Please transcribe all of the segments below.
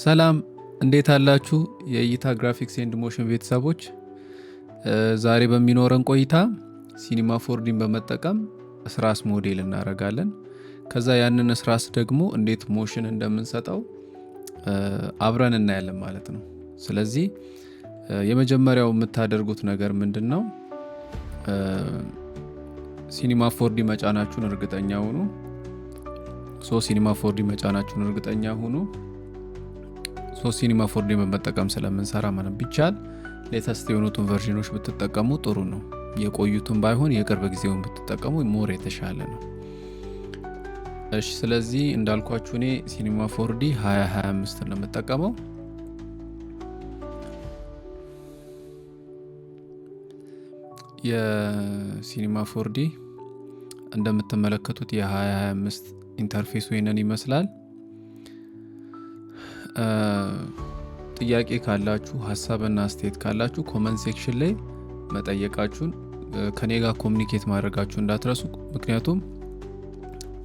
ሰላም እንዴት አላችሁ? የእይታ ግራፊክስ ኤንድ ሞሽን ቤተሰቦች፣ ዛሬ በሚኖረን ቆይታ ሲኒማ ፎርዲን በመጠቀም ስራስ ሞዴል እናደርጋለን። ከዛ ያንን ስራስ ደግሞ እንዴት ሞሽን እንደምንሰጠው አብረን እናያለን ማለት ነው። ስለዚህ የመጀመሪያው የምታደርጉት ነገር ምንድን ነው? ሲኒማ ፎርዲ መጫናችሁን እርግጠኛ ሁኑ። ሲኒማ ፎርዲ መጫናችሁን እርግጠኛ ሁኑ። ሲኒማ ፎርዲ በመጠቀም ስለምንሰራ ማለት ቢቻል ሌተስት የሆኑትን ቨርዥኖች ብትጠቀሙ ጥሩ ነው። የቆዩትን ባይሆን የቅርብ ጊዜውን ብትጠቀሙ ሞር የተሻለ ነው። እሺ፣ ስለዚህ እንዳልኳችሁ እኔ ሲኒማ ፎርዲ 2025 ነው የምጠቀመው። የሲኒማ ፎርዲ እንደምትመለከቱት የ2025 ኢንተርፌስ ወይንን ይመስላል። ጥያቄ ካላችሁ ሀሳብና አስተያየት ካላችሁ ኮመንት ሴክሽን ላይ መጠየቃችሁን ከኔ ጋር ኮሚኒኬት ማድረጋችሁ እንዳትረሱ። ምክንያቱም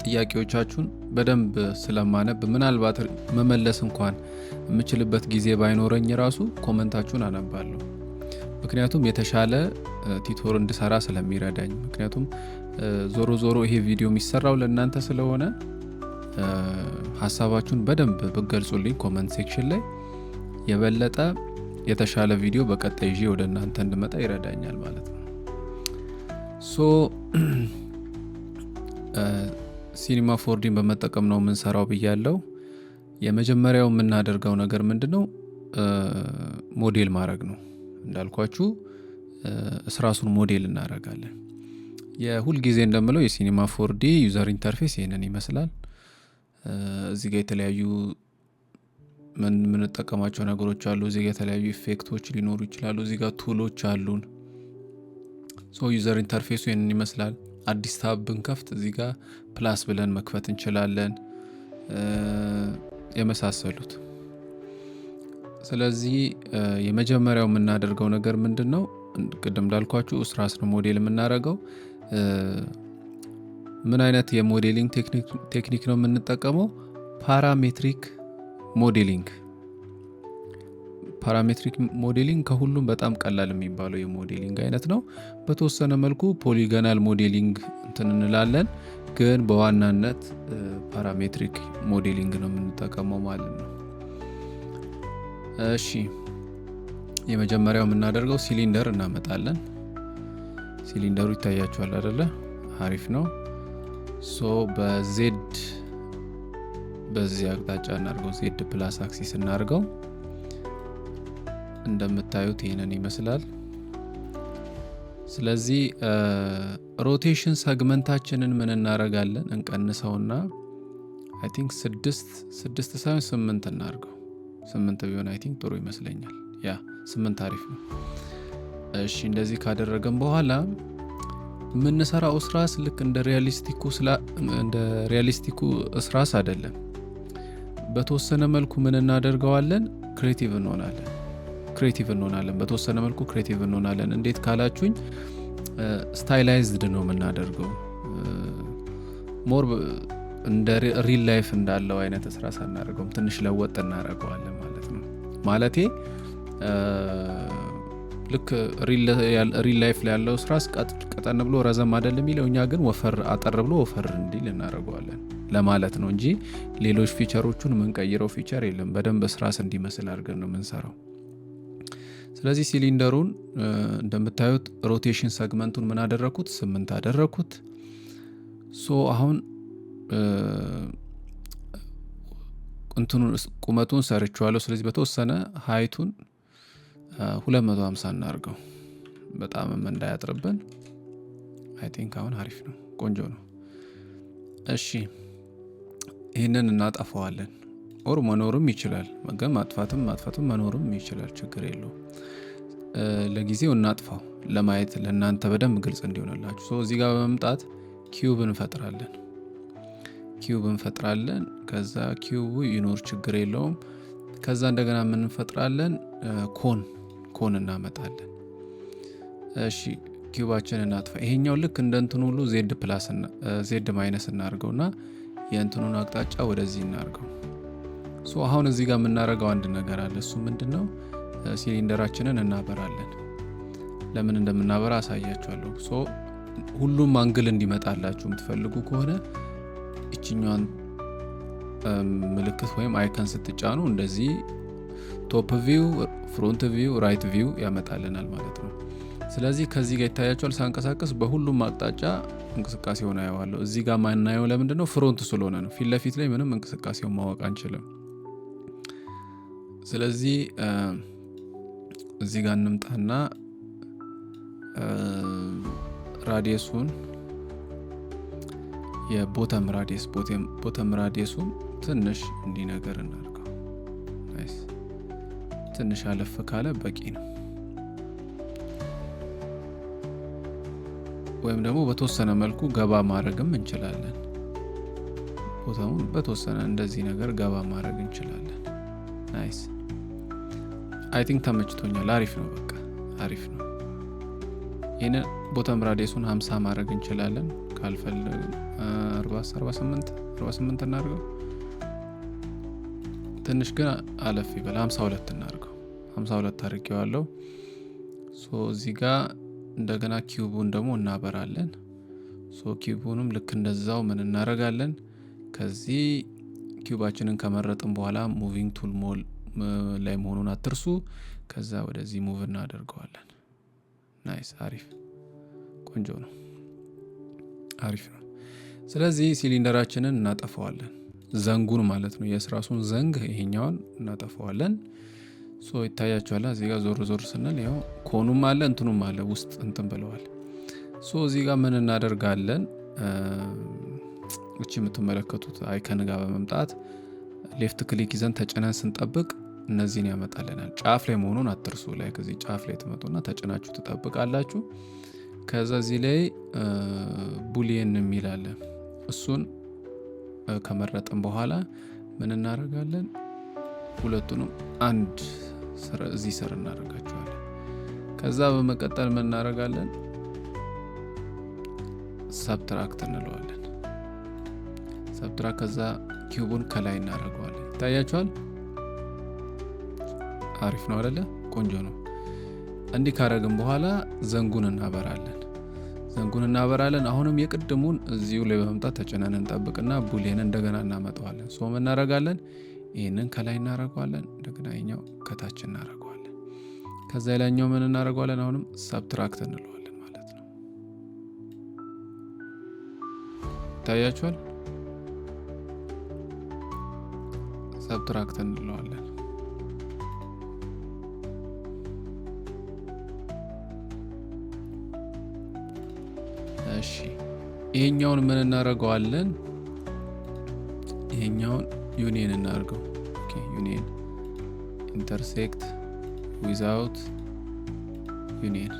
ጥያቄዎቻችሁን በደንብ ስለማነብ ምናልባት መመለስ እንኳን የምችልበት ጊዜ ባይኖረኝ ራሱ ኮመንታችሁን አነባለሁ። ምክንያቱም የተሻለ ቲቶር እንድሰራ ስለሚረዳኝ። ምክንያቱም ዞሮ ዞሮ ይሄ ቪዲዮ የሚሰራው ለእናንተ ስለሆነ ሀሳባችሁን በደንብ ብገልጹልኝ ኮመንት ሴክሽን ላይ የበለጠ የተሻለ ቪዲዮ በቀጣይ ይዤ ወደ እናንተ እንድመጣ ይረዳኛል ማለት ነው። ሲኒማ ፎርዲን በመጠቀም ነው የምንሰራው ብያለው። የመጀመሪያው የምናደርገው ነገር ምንድነው? ሞዴል ማድረግ ነው። እንዳልኳችሁ ስራሱን ሞዴል እናደርጋለን። የሁል ጊዜ እንደምለው የሲኒማ ፎርዲ ዩዘር ኢንተርፌስ ይሄንን ይመስላል። እዚህ ጋር የተለያዩ ምንጠቀማቸው ነገሮች አሉ። እዚህ ጋር የተለያዩ ኢፌክቶች ሊኖሩ ይችላሉ። እዚህ ጋር ቱሎች አሉን። ዩዘር ኢንተርፌሱ ይሄንን ይመስላል። አዲስ ታብ ብንከፍት እዚህ ጋር ፕላስ ብለን መክፈት እንችላለን፣ የመሳሰሉት። ስለዚህ የመጀመሪያው የምናደርገው ነገር ምንድነው? ቅድም እንዳልኳችሁ ስራስን ሞዴል የምናደርገው ምን አይነት የሞዴሊንግ ቴክኒክ ነው የምንጠቀመው? ፓራሜትሪክ ሞዴሊንግ ከሁሉም በጣም ቀላል የሚባለው የሞዴሊንግ አይነት ነው። በተወሰነ መልኩ ፖሊገናል ሞዴሊንግ እንትን እንላለን፣ ግን በዋናነት ፓራሜትሪክ ሞዴሊንግ ነው የምንጠቀመው ማለት ነው። እሺ፣ የመጀመሪያው የምናደርገው ሲሊንደር እናመጣለን። ሲሊንደሩ ይታያችኋል አይደለ? አሪፍ ነው። በዜድ በዚህ አቅጣጫ እናርገው። ዜድ ፕላስ አክሲስ እናርገው። እንደምታዩት ይሄንን ይመስላል። ስለዚህ ሮቴሽን ሰግመንታችንን ምን እናረጋለን? እንቀንሰውና አይ ቲንክ 6 ሳይሆን 8 እናርገው። 8 ቢሆን አይ ቲንክ ጥሩ ይመስለኛል። 8 አሪፍ ነው። እሺ፣ እንደዚህ ካደረገን በኋላ የምንሰራው ስራስ ልክ እንደ ሪያሊስቲኩ ስራስ አይደለም። በተወሰነ መልኩ ምን እናደርገዋለን? ክሬቲቭ እንሆናለን። በተወሰነ መልኩ ክሬቲቭ እንሆናለን። እንዴት ካላችሁኝ ስታይላይዝድ ነው የምናደርገው። ሞር እንደ ሪል ላይፍ እንዳለው አይነት ስራ ሳናደርገውም ትንሽ ለወጥ እናደርገዋለን ማለት ነው። ማለቴ ልክ ሪል ላይፍ ላይ ያለው ስራስ ቀጠን ብሎ ረዘም አይደለም የሚለው፣ እኛ ግን አጠር ብሎ ወፈር እንዲል እናደርገዋለን ለማለት ነው እንጂ ሌሎች ፊቸሮቹን የምንቀይረው ፊቸር የለም። በደንብ ስራስ እንዲመስል አድርገን ነው የምንሰራው። ስለዚህ ሲሊንደሩን እንደምታዩት ሮቴሽን ሰግመንቱን ምን አደረኩት? 8 አደረኩት። አሁን ቁመቱን ሰርቼዋለሁ። ስለዚህ በተወሰነ ሃይቱን 250 እናርገው፣ በጣም እንዳያጥርብን። አይ ቲንክ አሁን አሪፍ ነው፣ ቆንጆ ነው። እሺ፣ ይህንን እናጠፋዋለን። ኦር መኖርም ይችላል፣ ግን ማጥፋትም መኖርም ይችላል፣ ችግር የለው። ለጊዜው እናጥፋው ለማየት ለእናንተ በደንብ ግልጽ እንዲሆንላችሁ። እዚህ ጋር በመምጣት ኪዩብ እንፈጥራለን። ከዛ ኪዩቡ ይኖር ችግር የለውም። ከዛ እንደገና ምን እንፈጥራለን? ኮን እናመጣለን። እሺ፣ ኪዩባችንን እናጥፋ። ይሄኛው ልክ እንደ እንትኑ ሁሉ ዜድ ማይነስ እናርገውና የእንትኑን አቅጣጫ ወደዚህ እናርገው። አሁን እዚህ ጋር የምናደርገው አንድ ነገር አለ። እሱ ምንድነው? ሲሊንደራችንን እናበራለን። ለምን እንደምናበራ አሳያችኋለሁ። ሁሉም አንግል እንዲመጣላችሁ የምትፈልጉ ከሆነ እችኛዋን ምልክት ወይም አይከን ስትጫኑ እንደዚህ ቶፕ ቪው፣ ፍሮንት ቪው፣ ራይት ቪው ያመጣልናል ማለት ነው። ስለዚህ ከዚህ ጋር ይታያቸዋል። ሳንቀሳቀስ በሁሉም አቅጣጫ እንቅስቃሴውን አየዋለሁ። እዚህ ጋር ማናየው ለምንድነው? ፍሮንት ስለሆነ ነው። ፊት ለፊት ላይ ምንም እንቅስቃሴውን ማወቅ አንችልም። ስለዚህ እዚህ ጋር እንምጣና ራዲየሱን የቦተም ራዲየሱን ትንሽ እንዲህ ነገር እናድርገው። ናይስ። ትንሽ አለፍ ካለ በቂ ነው። ወይም ደግሞ በተወሰነ መልኩ ገባ ማድረግም እንችላለን። ቦተሙን በተወሰነ እንደዚህ ነገር ገባ ማድረግ እንችላለን። ናይስ። አይ ቲንክ ተመችቶኛል። አሪፍ ነው። በቃ አሪፍ ነው። ይህንን ቦተም ራዲየሱን 50 ማድረግ እንችላለን። ካልፈለግን 48 እናድርገው። ትንሽ ግን አለፍ ይበል። 52 እናድርገው። 52 አድርጌዋለሁ። እዚህ ጋር እንደገና ኪዩቡን ደግሞ እናበራለን። ኪዩቡንም ልክ እንደዛው ምን እናደርጋለን? ከዚህ ኪዩባችንን ከመረጥን በኋላ ሙቪንግ ቱል ላይ መሆኑን አትርሱ። ከዛ ወደዚህ ሙቭ እናደርገዋለን። ናይስ። አሪፍ ቆንጆ ነው። አሪፍ ነው። ስለዚህ ሲሊንደራችንን እናጠፋዋለን። ዘንጉን ማለት ነው። የስራሱን ዘንግ ይሄኛውን እናጠፋዋለን። ይታያችኋል። እዚህ ጋር ዞር ስንል ያው ኮኑም አለ እንትኑም አለ ውስጥ እንትን ብለዋል። እዚህ ጋር ምን እናደርጋለን? እቺ የምትመለከቱት አይከን ጋር በመምጣት ሌፍት ክሊክ ይዘን ተጭነን ስንጠብቅ እነዚህን ያመጣልናል። ጫፍ ላይ መሆኑን አትርሱ። ላይ ከዚህ ጫፍ ላይ ትመጡና ተጭናችሁ ትጠብቃላችሁ። ከዛ እዚህ ላይ ቡሊየን የሚል አለ። እሱን ከመረጥን በኋላ ምን እናደርጋለን? ሁለቱንም አንድ እዚህ ስር እናደርጋቸዋለን። ከዛ በመቀጠል ምን እናደርጋለን? ሰብትራክት እንለዋለን። ሰብትራክት። ከዛ ኪዩቡን ከላይ እናደርገዋለን። ይታያችኋል። አሪፍ ነው አይደለ? ቆንጆ ነው። እንዲህ ካረግን በኋላ ዘንጉን እናበራለን። አሁንም የቅድሙን እዚሁ ላይ በመምጣት ተጭነን እንጠብቅና ቡሊየን እንደገና እናመጣዋለን። ምን እናደርጋለን? ይህንን ከላይ እናደርገዋለን። እንደገና ይኛው ከታች እናደርገዋለን። ከዛ ላይኛው ምን እናደርገዋለን? አሁንም ሰብትራክት እንለዋለን ማለት ነው። ይታያችኋል። ሰብትራክት እንለዋለን። እሺ ይሄኛውን ምን እናደርገዋለን? ይሄኛውን ዩኒየን እናድርገው። ኦኬ ዩኒየን ኢንተርሴክት ዊዛውት ዩኒየን።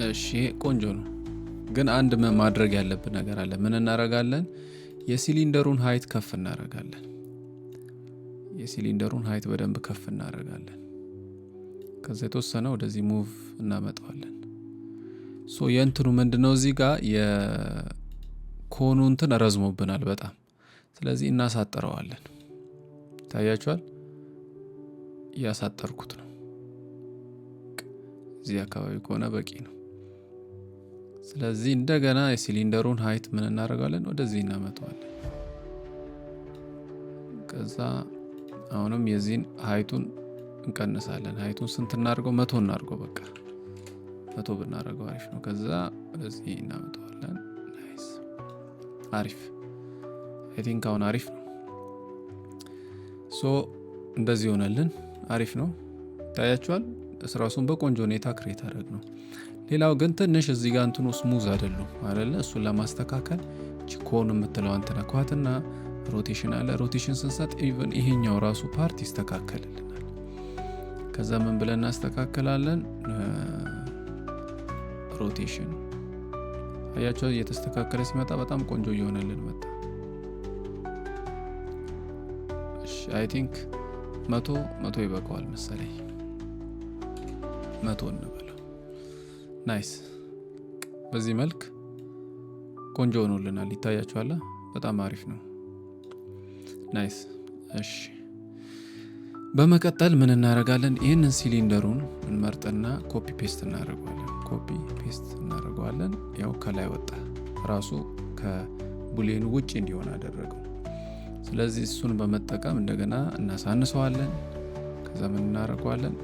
እሺ ቆንጆ ነው። ግን አንድ ማድረግ ያለብን ነገር አለ። ምን እናደርጋለን? የሲሊንደሩን ሃይት ከፍ እናደርጋለን። የሲሊንደሩን ሃይት በደንብ ከፍ እናደርጋለን። ከዛ የተወሰነ ወደዚህ ሙቭ እናመጣዋለን። የእንትኑ ምንድነው? እዚህ ጋር የኮኑ እንትን ረዝሞብናል በጣም። ስለዚህ እናሳጥረዋለን። ታያችኋል። እያሳጠርኩት ነው። እዚህ አካባቢ ከሆነ በቂ ነው። ስለዚህ እንደገና የሲሊንደሩን ሃይት ምን እናደርጋለን? ወደዚህ እናመጣዋለን። ከዛ አሁንም የዚህን ሃይቱን እንቀንሳለን። ሃይቱን ስንት እናድርገው? 100 እናድርገው። በቃ 100 ብናደርገው አሪፍ ነው። ከዛ ወደዚህ እናመጣዋለን። ናይስ። አሪፍ። አይ ቲንክ አሁን አሪፍ ነው። እንደዚህ ሆነልን። አሪፍ ነው። ታያችኋል። ስራሱን በቆንጆ ሁኔታ ክሬት አደረግ ነው። ሌላው ግን ትንሽ እዚህ ጋር እንትኑ ስሙዝ አይደሉም አይደለ? እሱን ለማስተካከል ቺኮን የምትለዋን ትነኳትና ሮቴሽን አለ። ሮቴሽን ስንሰጥ ኢቭን ይሄኛው ራሱ ፓርት ይስተካከልልናል። ከዛ ምን ብለን እናስተካከላለን? ሮቴሽን። አያቸው እየተስተካከለ ሲመጣ በጣም ቆንጆ እየሆነልን መጣ። እሺ አይ ቲንክ 100 ይበቃዋል መሰለኝ። 100 እንበለው። ናይስ። በዚህ መልክ ቆንጆ ሆኖልናል። ይታያችኋል። በጣም አሪፍ ነው። ናይስ። እሺ በመቀጠል ምን እናደርጋለን? ይህንን ሲሊንደሩን እንመርጥና ኮፒ ፔስት እናደርገዋለን። ያው ከላይ ወጣ ራሱ ከቡሌኑ ውጭ እንዲሆን አደረገው። ስለዚህ እሱን በመጠቀም እንደገና እናሳንሰዋለን። ከዛ ምን እናደርገዋለን?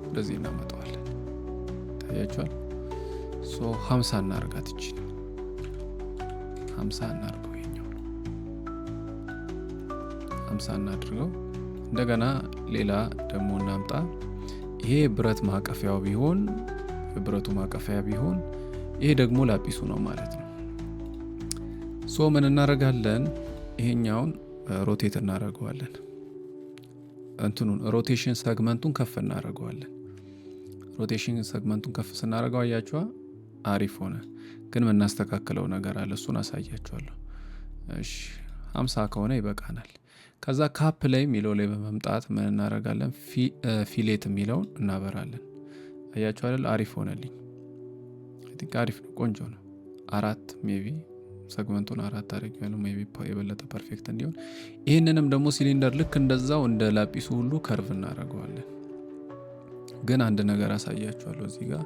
ወደዚህ እናመጣዋለን። ታያችኋል። 50 እናርጋት። ይችላል 50 እናርገው። ይሄኛው 50 እናድርገው። እንደገና ሌላ ደግሞ እናምጣ። ይሄ ብረት ማቀፊያው ቢሆን የብረቱ ማቀፊያ ቢሆን ይሄ ደግሞ ላጲሱ ነው ማለት ነው። ምን እናደርጋለን? ይሄኛውን ሮቴት እናደርገዋለን። እንትኑን ሮቴሽን ሰግመንቱን ከፍ እናደርገዋለን። ሮቴሽን ሰግመንቱን ከፍ ስናደርገው አያችኋ አሪፍ ሆነ። ግን የምናስተካክለው ነገር አለ። እሱን አሳያችኋለሁ። እሺ 50 ከሆነ ይበቃናል። ከዛ ካፕ ላይ የሚለው ላይ በመምጣት ምን እናደርጋለን? ፊሌት የሚለውን እናበራለን። አያችሁ አይደል? አሪፍ ሆነልኝ። አይ ቲንክ አሪፍ ነው፣ ቆንጆ ነው። 4 ሜቢ ሰግመንቱን 4 አድርጌያለሁ፣ ሜቢ የበለጠ ፐርፌክት እንዲሆን። ይህንንም ደግሞ ሲሊንደር ልክ እንደዛው እንደ ላጲሱ ሁሉ ከርቭ እናደርገዋለን። ግን አንድ ነገር አሳያችኋለሁ እዚህ ጋር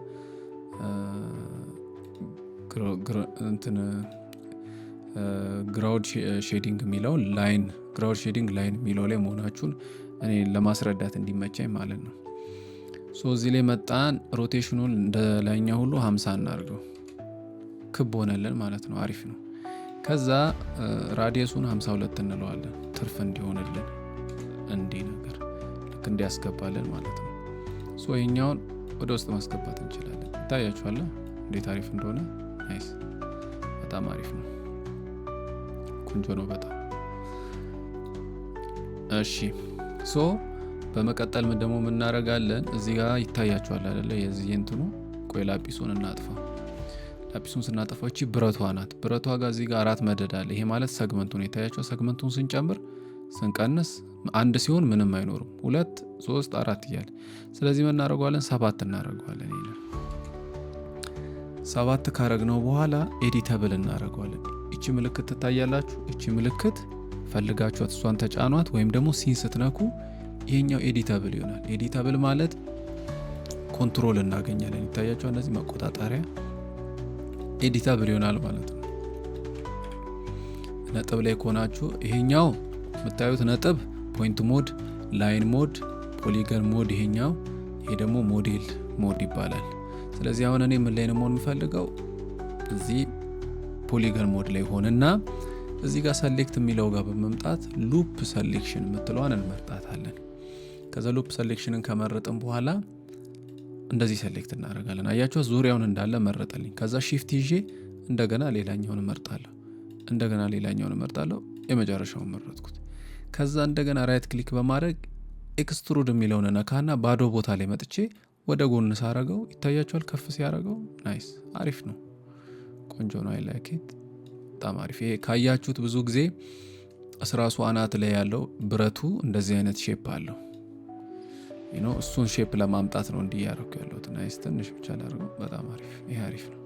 ግራውድ ሼዲንግ የሚለውን ግራውድ ሼዲንግ ላይን የሚለው ላይ መሆናችሁን እኔ ለማስረዳት እንዲመቻኝ ማለት ነው። እዚህ ላይ መጣን። ሮቴሽኑን እንደ ላይኛ ሁሉ 50 እናርገው። ክብ ሆነልን ማለት ነው። አሪፍ ነው። ከዛ ራዲየሱን 52 እንለዋለን። ትርፍ እንዲሆንልን እንዲህ ነገር ልክ እንዲያስገባልን ማለት ነው። ይሄኛውን ወደ ውስጥ ማስገባት እንችላለን። ይታያችኋል እንዴት አሪፍ እንደሆነ። ናይስ። በጣም አሪፍ ነው። ቆንጆ ነው በጣም። እሺ በመቀጠል ምን ደግሞ እናደርጋለን? እዚህ ጋር ይታያችኋል አይደለ? የዚህ እንትኑ ቆይ ላጲሱን እናጥፋ። ላጲሱን ስናጠፋው እቺ ብረቷ ናት። ብረቷ ጋር እዚህ ጋር 4 መደድ አለ። ይሄ ማለት ሰግመንቱን ይታያችኋል። ሰግመንቱን ስንጨምር ስንቀንስ 1 ሲሆን ምንም አይኖርም። 2 3 4 እያለ ስለዚህ ምን እናደርገዋለን? 7 እናደርገዋለን። ይሄ 7 ካረግነው በኋላ ኤዲተብል እናደርገዋለን። እቺ ምልክት ትታያላችሁ። እቺ ምልክት ፈልጋችኋት እሷን ተጫኗት፣ ወይም ደግሞ ሲን ስትነኩ ይሄኛው ኤዲተብል ይሆናል። ኤዲተብል ማለት ኮንትሮል እናገኛለን። ይታያችኋል እነዚህ መቆጣጠሪያ ኤዲተብል ይሆናል ማለት ነው። ነጥብ ላይ ከሆናችሁ ይሄኛው የምታዩት ነጥብ ፖይንት ሞድ፣ ላይን ሞድ፣ ፖሊገን ሞድ ይሄ ደግሞ ሞዴል ሞድ ይባላል። ስለዚህ አሁን እኔ ምን ላይ ነው መሆን የምፈልገው? እዚህ ፖሊገን ሞድ ላይ ሆነና እዚህ ጋር ሰሌክት የሚለው ጋር በመምጣት ሉፕ ሰሌክሽን የምትለዋን እንመርጣታለን። ከዛ ሉፕ ሰሌክሽንን ከመረጥን በኋላ እንደዚህ ሰሌክት እናደርጋለን። አያችሁ ዙሪያውን እንዳለ መረጠልኝ። ከዛ ሺፍት ይዤ እንደገና ሌላኛውን እመርጣለሁ። የመጨረሻውን መረጥኩት። ከዛ እንደገና ራይት ክሊክ በማድረግ ኤክስትሩድ የሚለውን ነካና ባዶ ቦታ ላይ መጥቼ ወደ ጎን ሳረገው ይታያችኋል። ከፍ ሲያረገው ናይስ፣ አሪፍ ነው፣ ቆንጆ ነው። አይ ላይክ ኢት፣ በጣም አሪፍ። ይሄ ካያችሁት ብዙ ጊዜ እስራሱ አናት ላይ ያለው ብረቱ እንደዚህ አይነት ሼፕ አለው። እሱን ሼፕ ለማምጣት ነው እንዲህ ያደረኩ ያለሁት። ናይስ፣ ትንሽ ብቻ ላድርገው። በጣም አሪፍ፣ ይሄ አሪፍ ነው።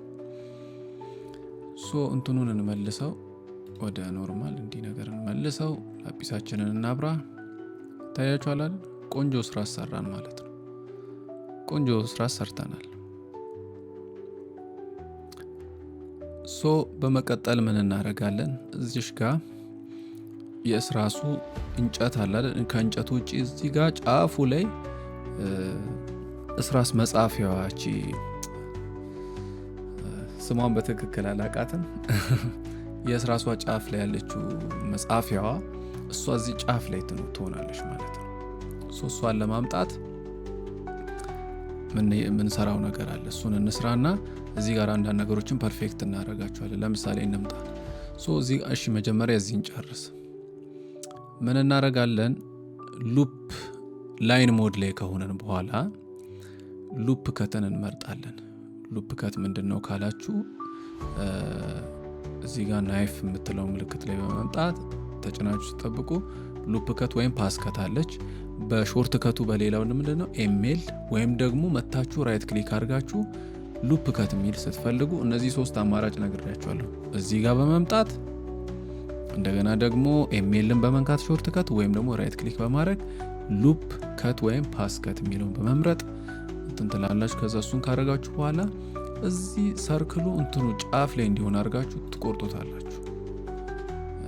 እንትኑን እንመልሰው ወደ ኖርማል፣ እንዲህ ነገር እንመልሰው። ላጲሳችንን እናብራ። ታያችኋል አይደል? ቆንጆ ስራ ሰራን ማለት ነው። ቆንጆ ስራ ሰርተናል። በመቀጠል ምን እናደርጋለን? እዚሽ ጋር የእስራሱ እንጨት አለ አይደል? ከእንጨቱ ውጪ እዚህ ጋር ጫፉ ላይ እስራስ መጻፊያዋቺ ስሟን በትክክል አላቃትም። የእስራሷ ጫፍ ላይ ያለችው መጻፊያዋ እሷ እዚህ ጫፍ ላይ ትሆናለች ማለት ነው። እሷን ለማምጣት ምን ሰራው ነገር አለ። እሱን እንስራና እዚህ ጋር አንዳንድ ነገሮችን ፐርፌክት እናደርጋቸዋለን። ለምሳሌ እንምጣ። እዚህ እሺ መጀመሪያ እዚህን ጨርስ። ምን እናደርጋለን? ሉፕ ላይን ሞድ ላይ ከሆነን በኋላ ሉፕ ከትን እንመርጣለን። ሉፕ ከት ምንድነው ካላችሁ እዚህ ጋር ናይፍ የምትለው ምልክት ላይ በመምጣት ተጭናችሁ ሲጠብቁ ሉፕ ከት ወይም ፓስ ከት አለች። በሾርት ከቱ በሌላው ምንድነው ኤሜል ወይም ደግሞ መታችሁ ራይት ክሊክ አድርጋችሁ ሉፕ ከት የሚል ስትፈልጉ እነዚህ 3 አማራጭ ነግሬያችኋለሁ። እዚህ ጋር በመምጣት እንደገና ደግሞ ኤሜልን በመንካት ሾርት ከት ወይም ደግሞ ራይት ክሊክ በማድረግ ሉፕ ከት ወይም ፓስ ከት የሚለውን በመምረጥ እንትን ትላላችሁ። ከዛ እሱን ካደረጋችሁ በኋላ እዚህ ሰርክሉ እንትኑ ጫፍ ላይ እንዲሆን አድርጋችሁ ትቆርጡታላችሁ።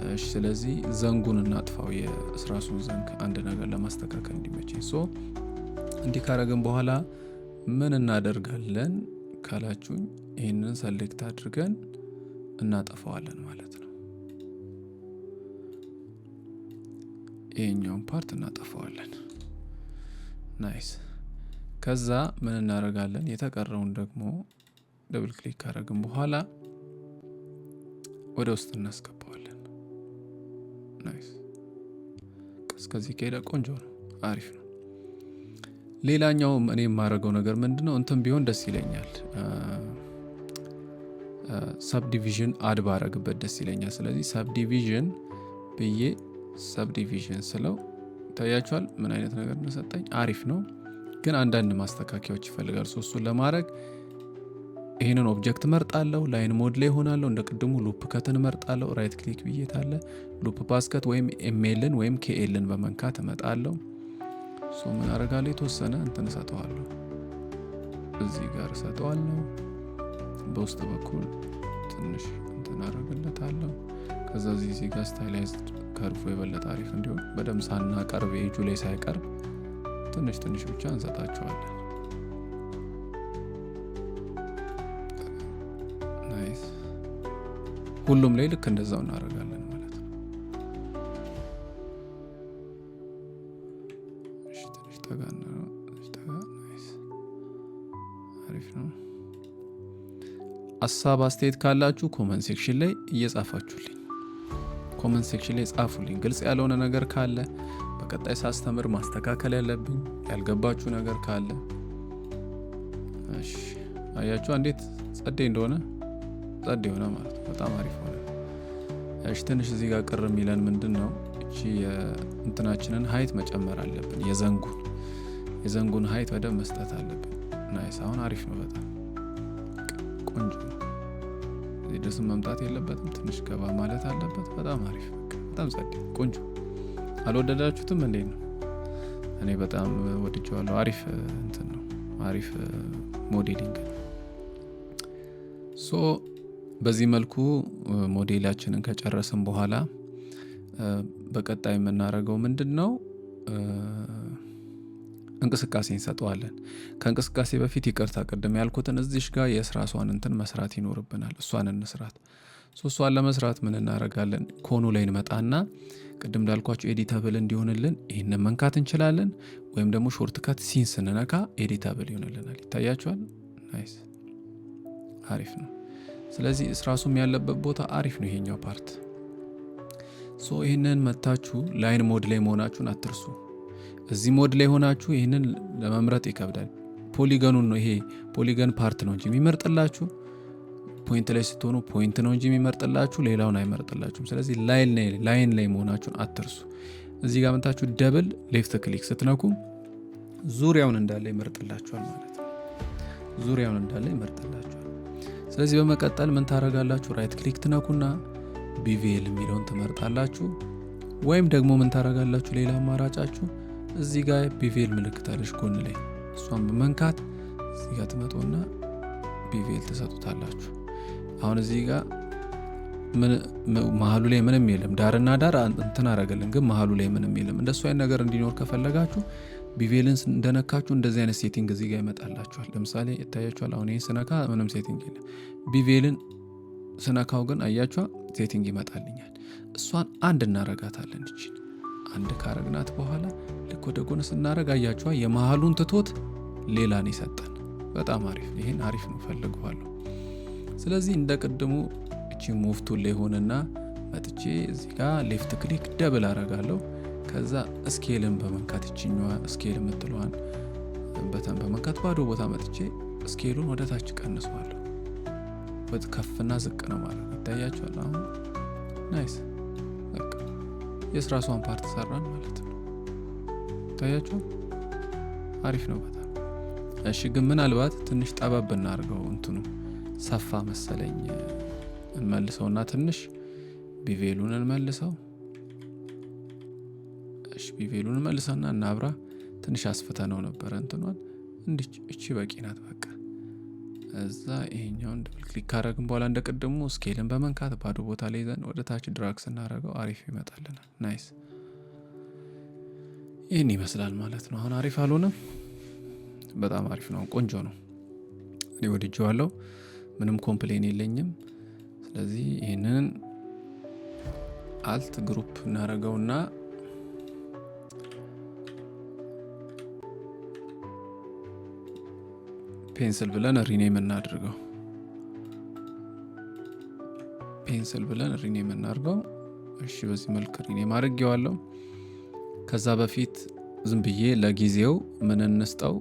እሺ ስለዚህ ዘንጉን እናጥፋው፣ የእስራሱን ዘንግ አንድ ነገር ለማስተካከል እንዲመቸኝ። እንዲህ ካረግን በኋላ ምን እናደርጋለን ካላችሁኝ ይህንን ሰሌክት አድርገን እናጠፋዋለን ማለት ነው። ይሄኛውን ፓርት እናጠፋዋለን። ናይስ። ከዛ ምን እናደርጋለን የተቀረውን ደግሞ ደብል ክሊክ ካረግን በኋላ ወደ ውስጥ እናስገባዋለን። ናይስ። እስከዚህ ከሄደ ቆንጆ ነው፣ አሪፍ ነው። ሌላኛው እኔ የማደርገው ነገር ምንድነው እንትን ቢሆን ደስ ይለኛል፣ ሰብዲቪዥን አድ ባረግበት ደስ ይለኛል። ስለዚህ ሰብዲቪዥን ብዬ ሰብዲቪዥን ስለው ይታያችኋል ምን አይነት ነገር እንደሰጠኝ። አሪፍ ነው፣ ግን አንዳንድ ማስተካከያዎች ይፈልጋል። እሱን ለማድረግ ይህንን ኦብጀክት መርጣለሁ፣ ላይን ሞድ ላይ ሆናለሁ። እንደ ቅድሙ ሉፕ ከትን መርጣለሁ፣ ራይት ክሊክ ብዬታለ ሉፕ ፓስከት ወይም ኤምኤልን ወይም ኬኤልን በመንካት እመጣለሁ። ምን አደርጋለሁ የተወሰነ እንትን እሰጠዋለሁ፣ እዚህ ጋር እሰጠዋለሁ። በውስጥ በኩል ትንሽ እንትን አደርግለታለሁ። ከዛ እዚህ ጋር ስታይላይዝድ ከርፎ የበለጠ አሪፍ እንዲሆን በደምብ ሳናቀርብ ኤጁ ላይ ሳይቀርብ ትንሽ ትንሽ ብቻ እንሰጣቸዋለን። ናይስ። ሁሉም ላይ ልክ እንደዛው እናደርጋለን ማለት ነው። እሺ ትንሽ ተጋና ነው። ናይስ፣ አሪፍ ነው። ሀሳብ አስተያየት ካላችሁ ኮመንት ሴክሽን ላይ እየጻፋችሁልኝ ኮመንት ሴክሽን ላይ ጻፉልኝ። ግልጽ ያልሆነ ነገር ካለ በቀጣይ ሳስተምር ማስተካከል ያለብኝ ያልገባችሁ ነገር ካለ። እሺ አያችሁ እንዴት ጸዴ እንደሆነ፣ ጸዴ ሆነ ማለት ነው። በጣም አሪፍ ሆነ። እሺ ትንሽ እዚህ ጋር ቅር የሚለን ምንድነው እቺ የእንትናችንን ሃይት መጨመር አለብን። የዘንጉን ሃይት በደንብ መስጠት አለብን። ናይስ። አሁን አሪፍ ነው። በጣም ቆንጆ ነው። እዚህ ድረስ መምጣት የለበትም፣ ትንሽ ገባ ማለት አለበት። በጣም አሪፍ፣ በጣም ጸዴ ቆንጆ። አልወደዳችሁትም? እንዴት ነው? እኔ በጣም ወድጄዋለሁ። አሪፍ እንትን ነው፣ አሪፍ ሞዴሊንግ። በዚህ መልኩ ሞዴላችንን ከጨረስን በኋላ በቀጣይ የምናደርገው ምንድነው እንቅስቃሴ እንሰጠዋለን። ከእንቅስቃሴ በፊት ይቅርታ፣ ቅድም ያልኩትን እዚሽ ጋር የስራሷን እንትን መስራት ይኖርብናል። እሷን እንስራት። እሷን ለመስራት ምን እናደርጋለን? ኮኑ ላይ እንመጣና ቅድም እንዳልኳቸው ኤዲተብል እንዲሆንልን ይህንን መንካት እንችላለን። ወይም ደግሞ ሾርት ካት ሲን ስንነካ ኤዲተብል ይሆንልናል። ይታያችኋል። ናይስ፣ አሪፍ ነው። ስለዚህ እስራሱም ያለበት ቦታ አሪፍ ነው ይሄኛው ፓርት። ይህንን መታችሁ ላይን ሞድ ላይ መሆናችሁን አትርሱ። እዚህ ሞድ ላይ ሆናችሁ ይህንን ለመምረጥ ይከብዳል። ፖሊገኑን ነው፣ ይሄ ፖሊገን ፓርት ነው እንጂ የሚመርጥላችሁ ፖይንት ላይ ስትሆኑ ፖይንት ነው እንጂ የሚመርጥላችሁ ሌላውን አይመርጥላችሁም። ስለዚህ ላይን ላይ መሆናችሁን አትርሱ። እዚህ ጋር መጣችሁ ደብል ሌፍት ክሊክ ስትነኩ ዙሪያውን እንዳለ ይመርጥላችኋል ማለት ነው። ዙሪያውን እንዳለ ይመርጥላችኋል። ስለዚህ በመቀጠል ምን ታረጋላችሁ? ራይት ክሊክ ትነኩና ቢቪኤል የሚለውን ትመርጣላችሁ። ወይም ደግሞ ምን ታረጋላችሁ? ሌላ አማራጫችሁ እዚህ ጋር ቢቪኤል ምልክት አለች ጎን ላይ፣ እሷን በመንካት እዚህ ጋር ትመጡና ቢቪኤል ትሰጡታላችሁ። አሁን እዚህ ጋር መሀሉ ላይ ምንም የለም፣ ዳርና ዳር እንትን አረገልን፣ ግን መሀሉ ላይ ምንም የለም። እንደሱ አይነት ነገር እንዲኖር ከፈለጋችሁ ቢቪኤልን እንደነካችሁ እንደዚህ አይነት ሴቲንግ እዚህ ጋር ይመጣላችኋል። ለምሳሌ ይታያችኋል። አሁን ይሄን ስነካ ምንም ሴቲንግ የለም። ቢቪኤልን ስነካው ግን አያችኋ ሴቲንግ ይመጣልኛል። እሷን አንድ እናረጋታለን። እቺን አንድ ካረግናት በኋላ ልክ ወደ ጎን ስናረግ አያችኋ የመሀሉን ትቶት ሌላን ይሰጠን። በጣም አሪፍ፣ ይሄን አሪፍ ነው፣ ፈልገዋለሁ። ስለዚህ እንደ ቅድሙ እቺ ሙቭ ቱል ላይ ሆነና መጥቼ እዚህ ጋር ሌፍት ክሊክ ደብል አረጋለሁ። ከዛ ስኬልን በመንካት እቺኛዋ ስኬል የምትለዋን በተን በመንካት ባዶ ቦታ መጥቼ ስኬሉን ወደ ታች ቀንሰዋለሁ። ከፍና ዝቅ ነው ማለት ይታያችኋል። አሁን ናይስ፣ በቃ የስራሷን ፓርት ሰራን ማለት ነው። ይታያችሁ አሪፍ ነው በጣም። እሺ ግን ምናልባት ትንሽ ጠበብ እናርገው እንትኑ ሰፋ መሰለኝ። እንመልሰውና ትንሽ ቢቬሉን እንመልሰው። እሺ ቢቬሉን እንመልሰውና እናብራ። ትንሽ አስፍተነው ነበር እንትኗን እንዲች እቺ በቂ ናት በቃ። እዛ ይሄኛውን ደብል ክሊክ ካረግን በኋላ እንደቀደሙ ስኬልን በመንካት ባዶ ቦታ ላይ ይዘን ወደ ታች ድራግ ስናረገው አሪፍ ይመጣልናል። ናይስ ይህን ይመስላል ማለት ነው። አሁን አሪፍ አልሆነም? በጣም አሪፍ ነው፣ ቆንጆ ነው። እኔ ወድጄዋለሁ፣ ምንም ኮምፕሌን የለኝም። ስለዚህ ይህንን አልት ግሩፕ እናረገውና ፔንስል ብለን ሪኔም እናድርገው። ፔንስል ብለን ሪኔም እናድርገው። እሺ በዚህ መልክ ሪኔም አድርጌዋለሁ። ከዛ በፊት ዝም ብዬ ለጊዜው ምን እንስጠው፣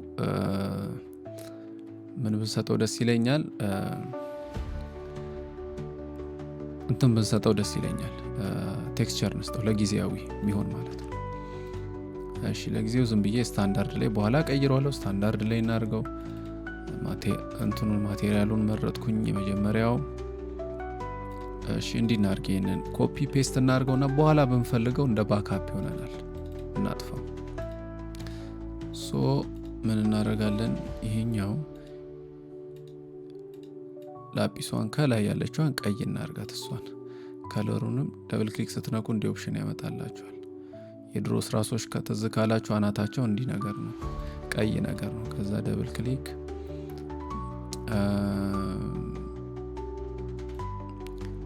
ምን ብንሰጠው ደስ ይለኛል፣ እንትን ብንሰጠው ደስ ይለኛል። ቴክስቸር እንስጠው ለጊዜያዊ የሚሆን ማለት ነው። እሺ ለጊዜው ዝም ብዬ ስታንዳርድ ላይ በኋላ ቀይረዋለሁ። ስታንዳርድ ላይ እናድርገው። እንትኑን ማቴሪያሉን መረጥኩኝ የመጀመሪያው። እሺ እንዲናርግ ይሄንን ኮፒ ፔስት እናርገውና በኋላ ብንፈልገው እንደ ባክአፕ ይሆነናል። እናጥፋው። ሶ ምን እናደርጋለን? ይሄኛው ላጲሷን ከላይ ያለችዋን ቀይ እናርጋት። እሷን ከለሩንም ደብል ክሊክ ስትነኩ እንዲ ኦፕሽን ያመጣላችኋል። የድሮ ስራሶች ከተዝ ካላችሁ አናታቸው እንዲ ነገር ነው፣ ቀይ ነገር ነው። ከዛ ደብል ክሊክ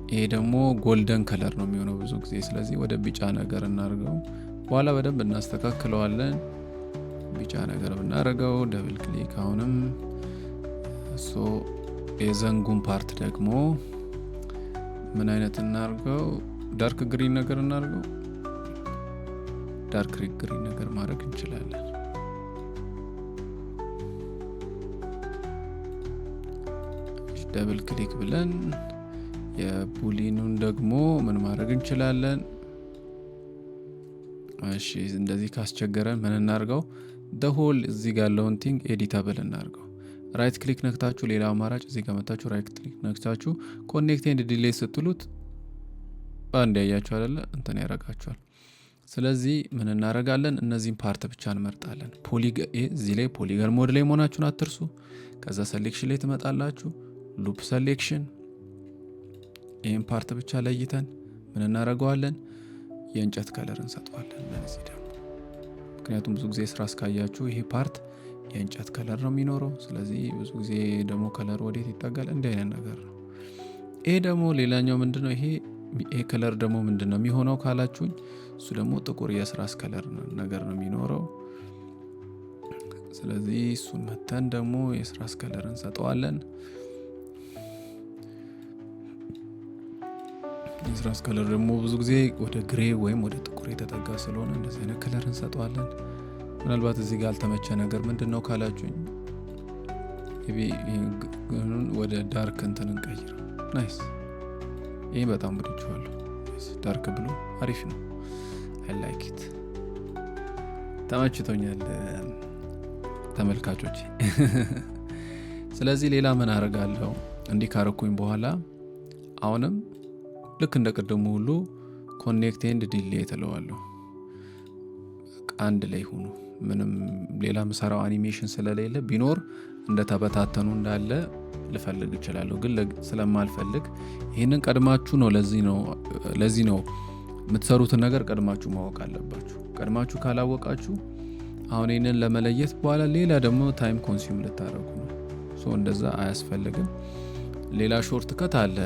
ይሄ ደግሞ ጎልደን ከለር ነው የሚሆነው ብዙ ጊዜ። ስለዚህ ወደ ቢጫ ነገር እናርገው። በኋላ በደንብ እናስተካክለዋለን። ቢጫ ነገር ብናረገው ደብል ክሊክ አሁንም። ሶ የዘንጉን ፓርት ደግሞ ምን አይነት እናርገው? ዳርክ ግሪን ነገር እናርገው። ዳርክ ግሪን ነገር ማድረግ እንችላለን። ደብል ክሊክ ብለን የቡሊኑን ደግሞ ምን ማድረግ እንችላለን? እሺ እንደዚህ ካስቸገረን ምን እናርገው? ደሆል እዚህ ጋር ያለውን ቲንግ ኤዲታብል እናርገው። ራይት ክሊክ ነክታችሁ ሌላ አማራጭ እዚህ ጋር መታችሁ ራይት ክሊክ ነክታችሁ ኮኔክት ኤንድ ዲሌይ ስትሉት አንድ ያያችሁ አይደለ እንትን ያረጋችኋል። ስለዚህ ምን እናረጋለን? እነዚህን ፓርት ብቻ እንመርጣለን። እዚህ ላይ ፖሊገን ሞድ ላይ መሆናችሁን አትርሱ። ከዛ ሴሌክሽን ላይ ትመጣላችሁ፣ ሉፕ ሴሌክሽን። ይህን ፓርት ብቻ ለይተን ምን እናረገዋለን? የእንጨት ከለር እንሰጠዋለን ለዚህ ደግሞ። ምክንያቱም ብዙ ጊዜ ስራ እስካያችሁ ይሄ ፓርት የእንጨት ከለር ነው የሚኖረው። ስለዚህ ብዙ ጊዜ ደግሞ ከለር ወዴት ይጠጋል? እንዲህ አይነት ነገር ነው። ይሄ ደግሞ ሌላኛው ምንድነው? ይሄ ከለር ደግሞ ምንድነው የሚሆነው ካላችሁኝ፣ እሱ ደግሞ ጥቁር የስራስ ከለር ነገር ነው የሚኖረው። ስለዚህ እሱን መተን ደግሞ የስራስ ከለር እንሰጠዋለን። የስራስ ከለር ደግሞ ብዙ ጊዜ ወደ ግሬ ወይም ወደ ጥቁር የተጠጋ ስለሆነ እንደዚህ አይነት ከለር እንሰጠዋለን። ምናልባት እዚህ ጋር አልተመቸ ነገር ምንድነው ካላችሁኝ፣ ወደ ዳርክ እንትን እንቀይረው። ናይስ። ይህ በጣም ወድጄዋለሁ። ዳርክ ብሎ አሪፍ ነው። አይ ላይክ ኢት፣ ተመችቶኛል ተመልካቾች። ስለዚህ ሌላ ምን አደርጋለሁ? እንዲህ ካረኩኝ በኋላ አሁንም ልክ እንደ ቅድሙ ሁሉ ኮኔክት ኤንድ ዲሌይ ትለዋለሁ። አንድ ላይ ሆኑ። ምንም ሌላ ምሰራው አኒሜሽን ስለሌለ ቢኖር እንደተበታተኑ እንዳለ ልፈልግ እችላለሁ። ግን ስለማልፈልግ ይህንን ቀድማችሁ ነው። ለዚህ ነው የምትሰሩትን ነገር ቀድማችሁ ማወቅ አለባችሁ። ቀድማችሁ ካላወቃችሁ አሁን ይህንን ለመለየት በኋላ ሌላ ደግሞ ታይም ኮንሱም ልታደርጉ ነው። እንደዛ አያስፈልግም። ሌላ ሾርት ከት አለ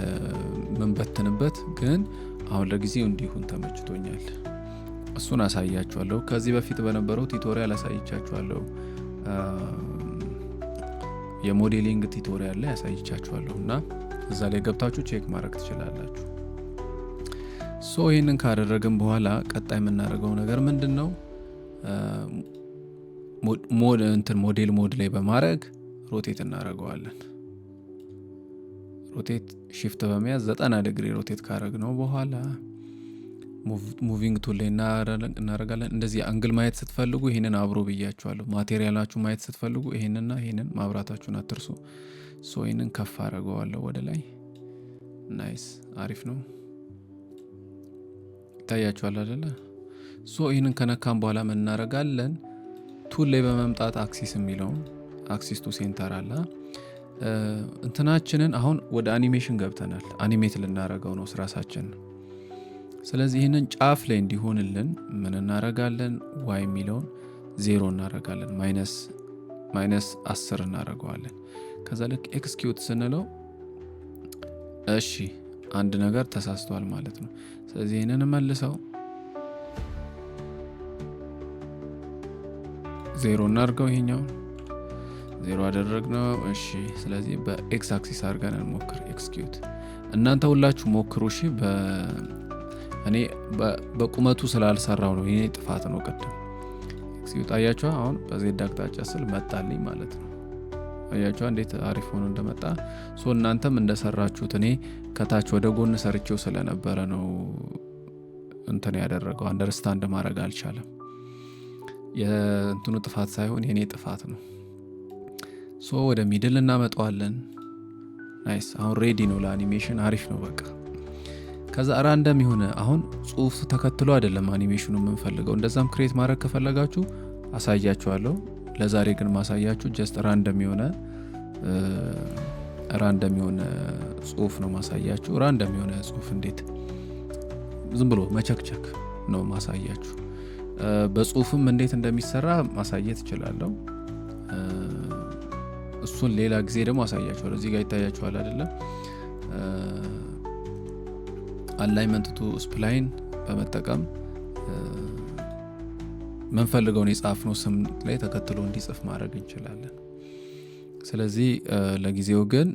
ምንበትንበት፣ ግን አሁን ለጊዜው እንዲሁን ተመችቶኛል። እሱን አሳያችኋለሁ። ከዚህ በፊት በነበረው ቱቶሪያል አሳይቻችኋለሁ። የሞዴሊንግ ቱቶሪያል ላይ አሳይቻችኋለሁ እና እዛ ላይ ገብታችሁ ቼክ ማድረግ ትችላላችሁ። ይህንን ካደረግን በኋላ ቀጣይ የምናደርገው ነገር ምንድን ነው? ሞዴል ሞድ ላይ በማድረግ ሮቴት እናደርገዋለን። ሮቴት ሺፍት በመያዝ 90 ዲግሪ ሮቴት ካደረግነው በኋላ ሙቪንግ ቱል ላይ እናደርጋለን። እንደዚህ አንግል ማየት ስትፈልጉ ይሄንን አብሮ ብያችኋለሁ። ማቴሪያላችሁ ማየት ስትፈልጉ ይሄንና ይሄንን ማብራታችሁን አትርሱ። ሶ ይሄንን ከፍ አደርገዋለሁ ወደ ላይ። ናይስ አሪፍ ነው። ይታያችኋል አይደለ? ሶ ይሄንን ከነካም በኋላ ምን እናደርጋለን? ቱል ላይ በመምጣት አክሲስ የሚለውን አክሲስ ቱ ሴንተር አለ እንትናችንን አሁን ወደ አኒሜሽን ገብተናል። አኒሜት ልናረገው ነው ራሳችን። ስለዚህ ይህንን ጫፍ ላይ እንዲሆንልን ምን እናረጋለን? ዋይ የሚለውን 0 እናረጋለን። ማይነስ 10 እናረገዋለን። ከዛ ልክ ኤክስኪዩት ስንለው እሺ አንድ ነገር ተሳስቷል ማለት ነው። ስለዚህ ይህንን መልሰው 0 እናርገው። ይሄኛው 0 አደረግነው። እሺ ስለዚህ በኤክስ አክሲስ አድርገን እንሞክር። ኤክስኪዩት እናንተ ሁላችሁ ሞክሩ። እሺ እኔ በቁመቱ ስላልሰራው ነው። ይሄ ጥፋት ነው። ቅድም ኤክስኪዩት አያችኋ። አሁን በዜድ አቅጣጫ ስል መጣልኝ ማለት ነው። አያችኋ እንዴት አሪፍ ሆኖ እንደመጣ። ሶ እናንተም እንደሰራችሁት እኔ ከታች ወደ ጎን ሰርቼው ስለነበረ ነው እንትን ያደረገው። አንደርስታንድ ማድረግ አልቻለም። የእንትኑ ጥፋት ሳይሆን የኔ ጥፋት ነው። ሶ ወደ ሚድል እናመጣዋለን። ናይስ አሁን ሬዲ ነው ለአኒሜሽን። አሪፍ ነው በቃ። ከዛ ራንደም የሆነ አሁን ጽሁፍ ተከትሎ አይደለም አኒሜሽኑ የምንፈልገው። እንደዛም ክሬት ማድረግ ከፈለጋችሁ አሳያችኋለሁ። ለዛሬ ግን ማሳያችሁ ጀስት ራንደም የሆነ ጽሁፍ ነው ማሳያችሁ። ራንደም የሆነ ጽሁፍ እንዴት ዝም ብሎ መቸክቸክ ነው ማሳያችሁ። በጽሁፍም እንዴት እንደሚሰራ ማሳየት እችላለሁ። እሱን ሌላ ጊዜ ደግሞ አሳያችኋለሁ። እዚህ ጋር ይታያችኋል አይደለም? አላይመንት ቱ ስፕላይን በመጠቀም መንፈልገውን የጻፍነው ስም ላይ ተከትሎ እንዲጽፍ ማድረግ እንችላለን። ስለዚህ ለጊዜው ግን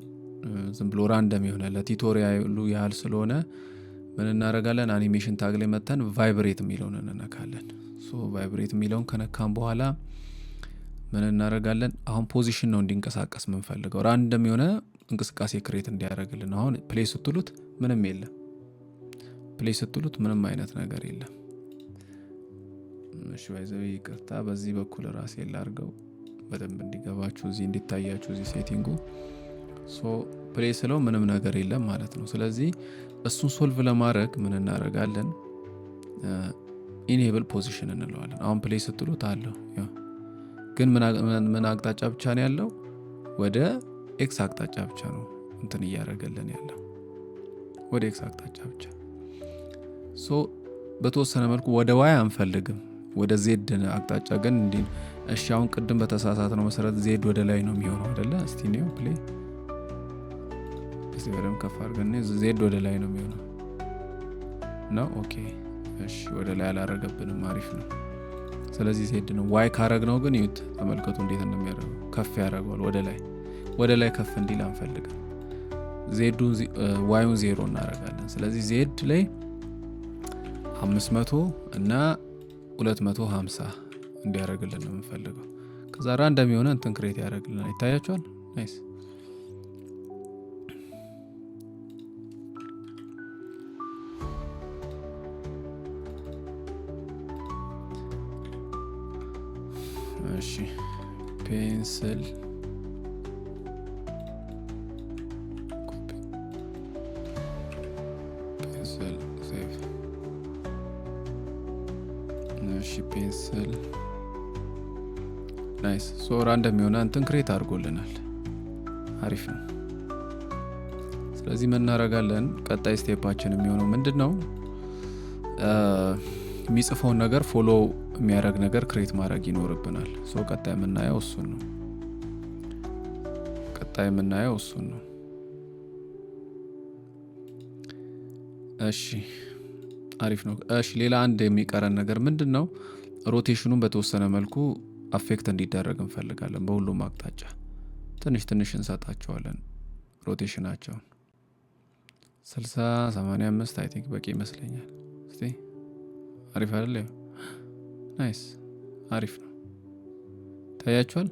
ዝም ብሎ ራንደም የሆነ ለቲቶሪያሉ ያህል ስለሆነ ምን እናደርጋለን? አኒሜሽን ታግ ላይ መተን ቫይብሬት የሚለውን እንነካለን። ቫይብሬት የሚለውን ከነካም በኋላ ምን እናደርጋለን? አሁን ፖዚሽን ነው እንዲንቀሳቀስ ምንፈልገው። ራንደም የሆነ እንቅስቃሴ ክሬት እንዲያደርግልን። አሁን ፕሌይ ስትሉት ምንም የለም። ፕሌይ ስትሉት ምንም አይነት ነገር የለም። እሺ ባይዘው ይቅርታ፣ በዚህ በኩል ራሴ ላርገው በደንብ እንዲገባችሁ፣ እዚህ እንዲታያችሁ እዚህ ሴቲንጉ። ፕሌይ ስለው ምንም ነገር የለም ማለት ነው። ስለዚህ እሱን ሶልቭ ለማድረግ ምን እናደርጋለን? ኢኔብል ፖዚሽን እንለዋለን። አሁን ፕሌይ ስትሉት አለው ግን ምን አቅጣጫ ብቻ ነው ያለው? ወደ ኤክስ አቅጣጫ ብቻ ነው እንትን እያደረገልን ያለው፣ ወደ ኤክስ አቅጣጫ ብቻ። በተወሰነ መልኩ ወደ ዋይ አንፈልግም፣ ወደ ዜድ አቅጣጫ ግን እንዲ። እሺ አሁን ቅድም በተሳሳት ነው መሰረት ዜድ ወደ ላይ ነው የሚሆነው አይደለ? እስቲ ነው ፕሌይ እስቲ በደም ከፍ አድርገን ዜድ ወደ ላይ ነው የሚሆነው ነው። ኦኬ እሺ ወደ ላይ አላረገብንም። አሪፍ ነው። ስለዚህ ዜድ ነው። ዋይ ካረግነው ግን ይዩት፣ ተመልከቱ እንዴት እንደሚያደርገው ከፍ ያደርገዋል። ወደ ላይ ከፍ እንዲል አንፈልግም። ዜዱን ዋዩን 0 እናደርጋለን። ስለዚህ ዜድ ላይ 500 እና 250 እንዲያደርግልን ነው የምንፈልገው። ከዛ ራንደም የሆነ እንትን ክሬት ያደርግልናል። ይታያችኋል። ናይስ። እሺ ፔንስል ሴቭ። እሺ ፔንስል ናይስ። ራንደም የሆነ እንትን ክሬት አድርጎልናል። አሪፍ ነው። ስለዚህ ምን እናደርጋለን? ቀጣይ ስቴፓችን የሚሆነው ምንድን ነው? የሚጽፈውን ነገር ፎሎ የሚያደርግ ነገር ክሬት ማድረግ ይኖርብናል። ቀጣይ የምናየው እሱን ነው። እሺ አሪፍ ነው። እሺ ሌላ አንድ የሚቀረን ነገር ምንድን ነው? ሮቴሽኑን በተወሰነ መልኩ አፌክት እንዲደረግ እንፈልጋለን። በሁሉም አቅጣጫ ትንሽ እንሰጣቸዋለን ሮቴሽናቸውን። 60 85 አይ ቲንክ በቂ ይመስለኛል። እስቲ አሪፍ አይደለ? ናይስ አሪፍ ነው። ታያችኋል።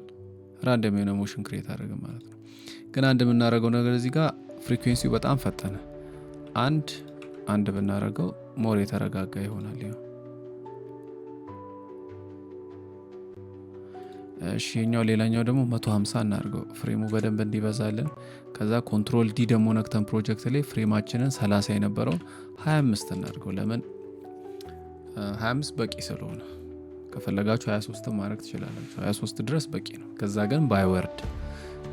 ራንደም የሆነ ሞሽን ክሬት አደረግን ማለት ነው። ግን አንድ የምናደርገው ነገር እዚህ ጋር ፍሪኩዌንሲው በጣም ፈጠነ። 1 አንድ ብናደርገው ሞር የተረጋጋ ይሆናል። ይኸው እሺ የኛው ሌላኛው ደግሞ 150 እናድርገው ፍሬሙ በደንብ እንዲበዛልን። ከዛ ኮንትሮል ዲ ደግሞ ነክተን ፕሮጀክት ላይ ፍሬማችንን 30 የነበረውን 25 እናድርገው። ለምን 25 በቂ ስለሆነ፣ ከፈለጋችሁ 23 ማድረግ ትችላላችሁ። 23 ድረስ በቂ ነው። ከዛ ግን ባይወርድ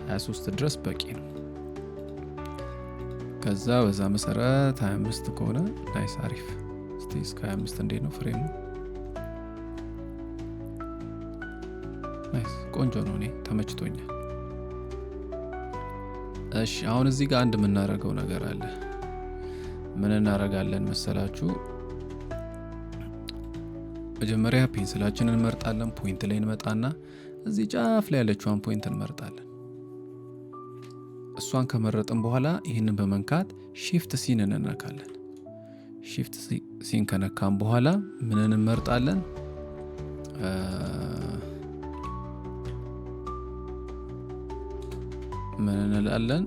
23 ድረስ በቂ ነው። ከዛ በዛ መሰረት 25 ከሆነ ናይስ አሪፍ። እስቲ እስከ 25 እንዴት ነው ፍሬሙ? ናይስ ቆንጆ ነው። እኔ ተመችቶኛል። እሺ አሁን እዚህ ጋር አንድ የምናደርገው ነገር አለ። ምን እናደርጋለን መሰላችሁ? መጀመሪያ ፔንስላችንን እንመርጣለን። ፖይንት ላይ እንመጣና እዚህ ጫፍ ላይ ያለችዋን ፖይንት እንመርጣለን። እሷን ከመረጥን በኋላ ይህንን በመንካት ሺፍት ሲን እንነካለን። ሺፍት ሲን ከነካን በኋላ ምን እንመርጣለን? ምን እንላለን?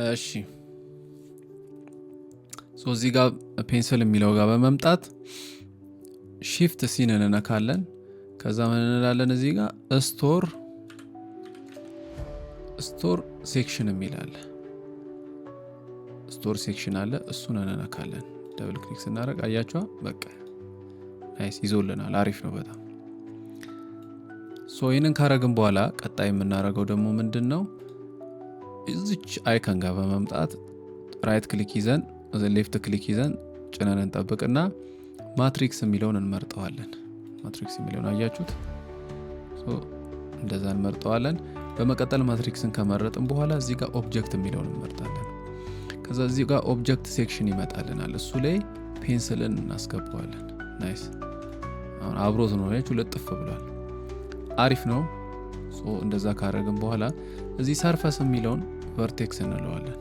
እሺ እዚህ ጋር ፔንስል የሚለው ጋር በመምጣት ሺፍት ሲን እንነካለን። ከዛ ምን እንላለን? እዚህ ጋር ስቶር ሴክሽን የሚላል ስቶር ሴክሽን አለ። እሱን እንነካለን። ደብል ክሊክ ስናደርግ አያችኋ? በቃ ናይስ ይዞልናል። አሪፍ ነው በጣም። ይህንን ካረግን በኋላ ቀጣይ የምናደርገው ደግሞ ምንድን ነው? እዚች አይከን ጋር በመምጣት ራይት ክሊክ ይዘን ሌፍት ክሊክ ይዘን ጭነን እንጠብቅና ማትሪክስ የሚለውን እንመርጠዋለን። ማትሪክስ የሚለውን አያችሁት? እንደዛ እንመርጠዋለን። በመቀጠል ማትሪክስን ከመረጥን በኋላ እዚህ ጋር ኦብጀክት የሚለውን እንመርጣለን። ከዛ እዚህ ጋር ኦብጀክት ሴክሽን ይመጣልናል። እሱ ላይ ፔንስልን እናስገባዋለን። ናይስ አሁን አብሮት ነው ያችሁ ለጥፍ ብሏል። አሪፍ ነው። እንደዛ ካረግን በኋላ እዚህ ሰርፈስ የሚለውን ቨርቴክስ እንለዋለን።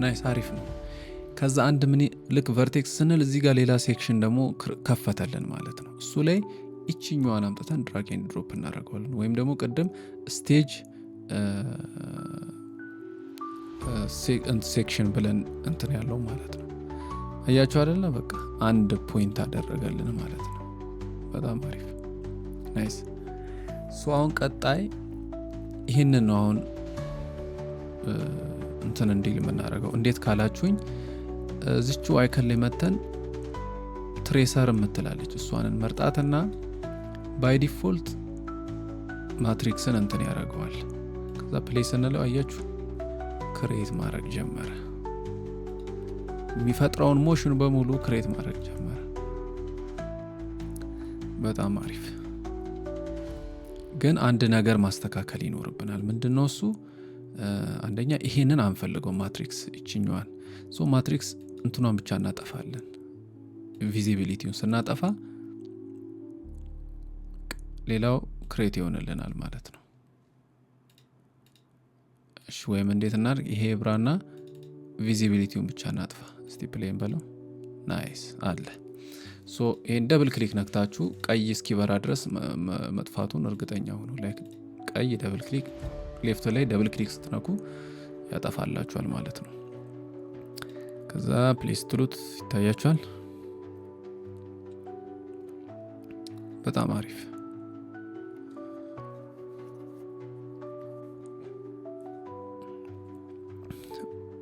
ናይስ አሪፍ ነው። ከዛ አንድ ልክ ቨርቴክስ ስንል እዚህ ጋር ሌላ ሴክሽን ደግሞ ከፈተልን ማለት ነው። እሱ ላይ እችኛዋን አምጥተን ድራግ ኤንድ ድሮፕ እናደርገዋለን። ወይም ደግሞ ቅድም ስቴጅ ሴክሽን ብለን እንትን ያለው ማለት ነው። አያችሁ አይደለ? በቃ አንድ ፖይንት አደረገልን ማለት ነው። በጣም አሪፍ ናይስ። አሁን ቀጣይ ይህንን ነው አሁን እንትን እንዲል የምናደርገው። እንዴት ካላችሁኝ እዚቹ አይከን ላይ መተን ትሬሰር የምትላለች እሷን እንመርጣትና ባይ ዲፎልት ማትሪክስን እንትን ያደርገዋል። ከዛ ፕሌስ እንለው አያችሁ ክሬት ማድረግ ጀመረ። የሚፈጥረውን ሞሽን በሙሉ ክሬት ማድረግ ጀመረ። በጣም አሪፍ። ግን አንድ ነገር ማስተካከል ይኖርብናል። ምንድነው እሱ? አንደኛ ይሄንን አንፈልገው ማትሪክስ እችኛዋን። ማትሪክስ እንትኗን ብቻ እናጠፋለን። ቪዚቢሊቲውን ስናጠፋ ሌላው ክሬት ይሆንልናል ማለት ነው። እሺ ወይም እንዴት እናድርግ? ይሄ ብራና ቪዚቢሊቲውን ብቻ እናጥፋ። እስቲ ፕሌን በለው። ናይስ አለ። ይሄን ደብል ክሊክ ነክታችሁ ቀይ እስኪበራ ድረስ መጥፋቱን እርግጠኛ ሆኑ። ላይክ ቀይ ደብል ክሊክ ሌፍት ላይ ደብል ክሊክ ስትነኩ ያጠፋላችኋል ማለት ነው። ከዛ ፕሌስ ትሉት ይታያችኋል። በጣም አሪፍ።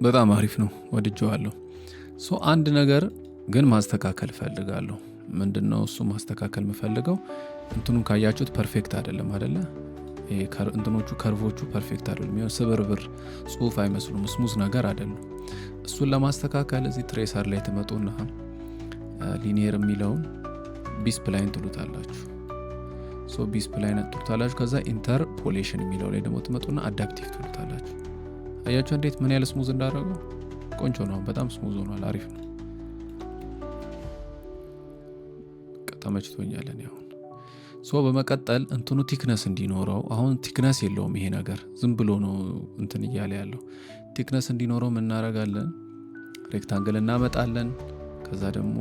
በጣም አሪፍ ነው፣ ወድጀዋለሁ። አንድ ነገር ግን ማስተካከል ፈልጋለሁ። ምንድነው እሱ ማስተካከል የምፈልገው? እንትኑን ካያችሁት ፐርፌክት አይደለም አይደለ? እንትኖቹ ከርቮቹ ፐርፌክት አይደሉም። ይሄ ስብርብር ጽሁፍ አይመስሉም፣ ስሙዝ ነገር አይደሉም። እሱን ለማስተካከል እዚህ ትሬሰር ላይ ትመጡና ሊኒየር የሚለውን ቢስፕላይን ትሉታላችሁ። ቢስፕላይን ትሉታላችሁ። ከዛ ኢንተርፖሌሽን የሚለው ላይ ደግሞ ትመጡና አዳፕቲቭ ትሉታላችሁ። አያችሁ እንዴት ምን ያህል ስሙዝ እንዳደረገው? ቆንጆ ነው። በጣም ስሙዝ ሆኗል። አሪፍ ነው። ተመችቶኛል እኔ አሁን። በመቀጠል እንትኑ ቲክነስ እንዲኖረው፣ አሁን ቲክነስ የለውም ይሄ ነገር ዝም ብሎ ነው እንትን እያለ ያለው። ቲክነስ እንዲኖረው እናደርጋለን፣ ሬክታንግል እናመጣለን። ከዛ ደግሞ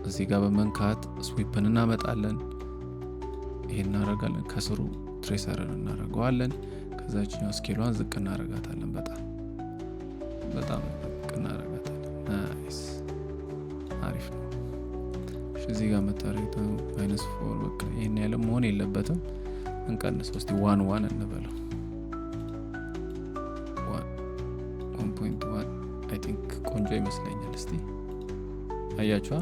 እዚህ ጋር በመንካት ስዊፕን እናመጣለን። ይሄ እናደርጋለን። ከስሩ ትሬሰርን እናደርገዋለን። ከዛችኛው ስኬሏን ዝቅ እናደርጋታለን። በጣም ዝቅ እናደርጋታለን። ናይስ፣ አሪፍ ነው። እዚህ ጋር መታረግ -4 በቃ ይሄን ያለ መሆን የለበትም። እንቀንሰው እስቲ 1 እንበለው። 1.1 አይ ቲንክ ቆንጆ ይመስለኛል። እስቲ አያችኋ?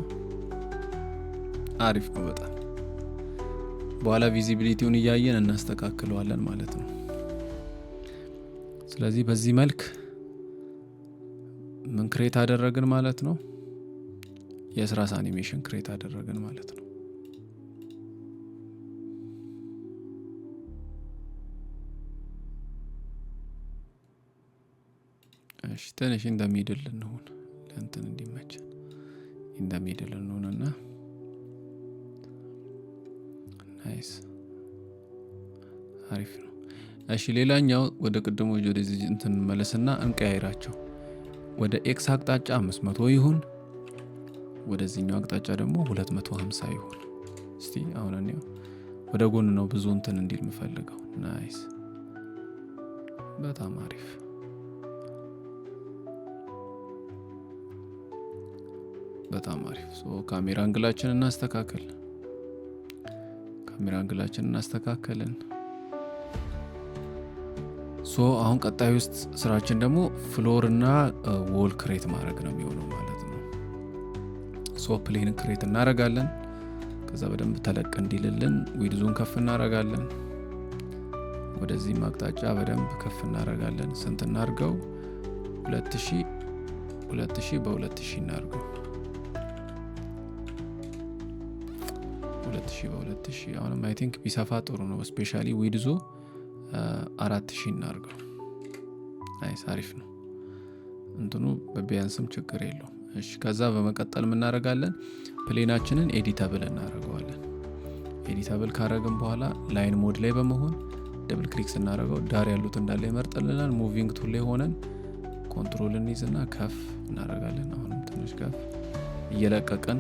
አሪፍ ነው በጣም። በኋላ ቪዚቢሊቲውን እያየን እናስተካክለዋለን ማለት ነው። ስለዚህ በዚህ መልክ ምን ክሬት አደረግን ማለት ነው? የስራስ አኒሜሽን ክሬት አደረግን ማለት ነው። እሺ ትንሽ እንደሚድል እንሆን፣ ለእንትን እንዲመቸን እንደሚድል እንሆንና ናይስ፣ አሪፍ ነው። እሺ ሌላኛው ወደ ቅድሞ ወደዚህ እንትን መለስና እንቀያይራቸው። ወደ ኤክስ አቅጣጫ 500 ይሁን፣ ወደዚህኛው አቅጣጫ ደግሞ 250 ይሁን። እስቲ አሁን እኔው ወደ ጎን ነው ብዙ እንትን እንዲል የምፈልገው። ናይስ፣ በጣም አሪፍ። በጣም አሪፍ። ካሜራ አንግላችንን እናስተካከልን። አሁን ቀጣዩ ውስጥ ስራችን ደግሞ ፍሎር እና ዎል ክሬት ማድረግ ነው የሚሆነው ማለት ነው። ፕሌን ክሬት እናረጋለን። ከዛ በደንብ ተለቅ እንዲልልን ዊድዙን ከፍ እናረጋለን። ወደዚህ አቅጣጫ በደንብ ከፍ እናረጋለን። ስንት እናርገው? 2000 በ2000 እናርገው። 2000 በ2000 አሁንም አይ ቲንክ ቢሰፋ ጥሩ ነው። ስፔሻሊ ዊድዙ 4000 እናርገው። ናይስ፣ አሪፍ ነው። እንትኑ በቢያንስም ችግር የለውም። እሺ ከዛ በመቀጠል እናደርጋለን ፕሌናችንን ኤዲተብል እናደርገዋለን። ኤዲተብል ካረግን በኋላ ላይን ሞድ ላይ በመሆን ደብል ክሊክ ስናደርገው ዳር ያሉት እንዳለ ይመርጥልናል። ሙቪንግ ቱል ላይ ሆነን ኮንትሮል እንይዝና ከፍ እናደርጋለን። አሁንም ትንሽ ከፍ እየለቀቀን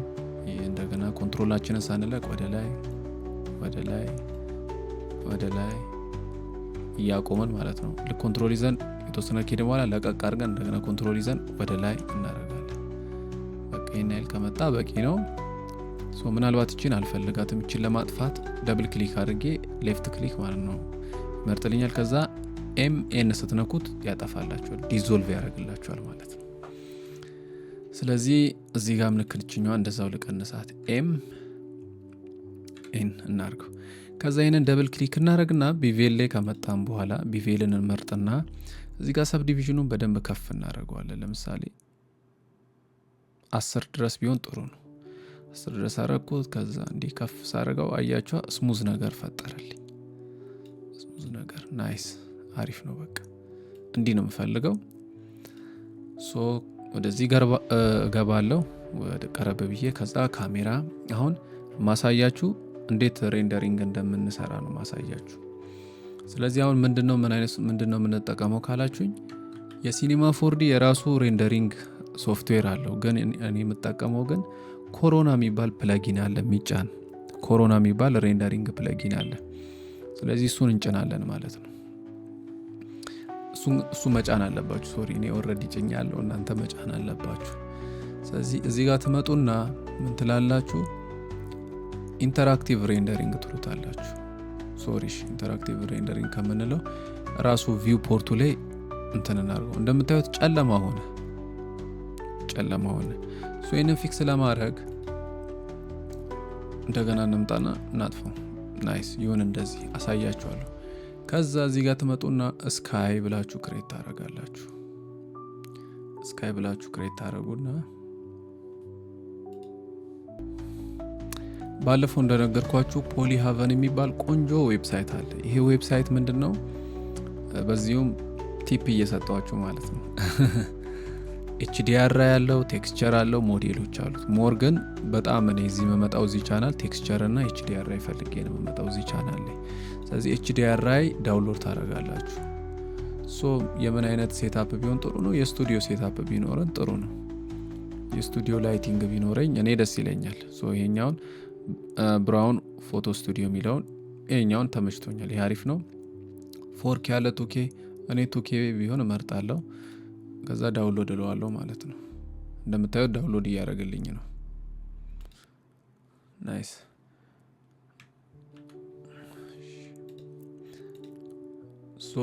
እንደገና ኮንትሮላችንን ሳንለቅ ወደ ላይ እያቆመን ማለት ነው። ልክ ኮንትሮል ይዘን የተወሰነ ከሄደ በኋላ ለቀቅ አድርገን እንደገና ኮንትሮል ይዘን ወደ ላይ እናደርጋለን። በቃ ይሄን ያህል ከመጣ በቂ ነው። ምናልባት እቺን አልፈልጋትም። እቺን ለማጥፋት ደብል ክሊክ አድርጌ ሌፍት ክሊክ ማለት ነው ይመርጥልኛል። ከዛ ኤን ስትነኩት ያጠፋላችኋል፣ ዲዞልቭ ያደርግላችኋል ማለት ነው። ስለዚህ እዚህ ጋር ምልክልችኛዋ እንደዛው ልቀንሳት፣ ኤን እናርገው። ከዛ ይሄንን ደብል ክሊክ እናደርግና ቢቬል ላይ ከመጣን በኋላ ቢቬልን እንመርጥና እዚህ ጋር ሰብ ዲቪዥኑን በደንብ ከፍ እናደርገዋለን። ለምሳሌ 10 ድረስ ቢሆን ጥሩ ነው። 10 ድረስ አረኩት። ከዛ እንዲህ ከፍ ሳረጋው አያችኋ ስሙዝ ነገር ፈጠረልኝ። ስሙዝ ነገር ናይስ፣ አሪፍ ነው። በቃ እንዲህ ነው የምፈልገው። ወደዚህ ገባለው ወደ ቀረብ ብዬ ከዛ ካሜራ አሁን ማሳያችሁ እንዴት ሬንደሪንግ እንደምንሰራ ነው ማሳያችሁ። ስለዚህ አሁን ምንድነው የምንጠቀመው ካላችሁኝ የሲኒማ 4D የራሱ ሬንደሪንግ ሶፍትዌር አለው። ግን እኔ የምጠቀመው ግን ኮሮና የሚባል ፕለጊን አለ፣ የሚጫን ኮሮና የሚባል ሬንደሪንግ ፕለጊን አለ። ስለዚህ እሱን እንጭናለን ማለት ነው። እሱ መጫን አለባችሁ። ሶሪ እኔ ኦልሬዲ ጭኛለሁ፣ እናንተ መጫን አለባችሁ። ስለዚህ እዚህ ጋር ትመጡና ምን ትላላችሁ? ኢንተራክቲቭ ሬንደሪንግ ትሉታላችሁ። ኢንተራክቲቭ ሬንደሪንግ ከምንለው ራሱ ቪው ፖርቱ ላይ እንትንናርገው። እንደምታዩት ጨለማ ሆነ። ይህንን ፊክስ ለማድረግ እንደገና እንምጣና እናጥፈው። ናይስ ይሁን፣ እንደዚህ አሳያችኋለሁ። ከዛ እዚህ ጋር ትመጡና ስካይ ብላችሁ ክሬት ታደርጋላችሁ። ስካይ ብላችሁ ክሬት ታደርጉና ባለፈው እንደነገርኳችሁ ፖሊ ሃቨን የሚባል ቆንጆ ዌብሳይት አለ። ይሄ ዌብሳይት ምንድን ነው? በዚሁም ቲፕ እየሰጧችሁ ማለት ነው። ኤችዲአር ያለው ቴክስቸር አለው፣ ሞዴሎች አሉት። ሞር ግን በጣም እኔ እዚህ መመጣው እዚህ ቻናል ቴክስቸር እና ኤችዲአር ፈልጌ ነው መመጣው እዚህ ቻናል ላይ። ስለዚህ ኤችዲአር ዳውንሎድ ታደርጋላችሁ። ሶ የምን አይነት ሴታፕ ቢሆን ጥሩ ነው? የስቱዲዮ ሴታፕ ቢኖረን ጥሩ ነው። የስቱዲዮ ላይቲንግ ቢኖረኝ እኔ ደስ ይለኛል። ሶ ይሄኛውን ብራውን ፎቶ ስቱዲዮ የሚለውን ይሄኛውን ተመችቶኛል። ይሄ አሪፍ ነው። 4K ያለ 2K፣ እኔ 2K ቢሆን እመርጣለሁ። ከዛ ዳውንሎድ እለዋለሁ ማለት ነው። እንደምታዩት ዳውንሎድ እያደረግልኝ ነው። ናይስ። ሶ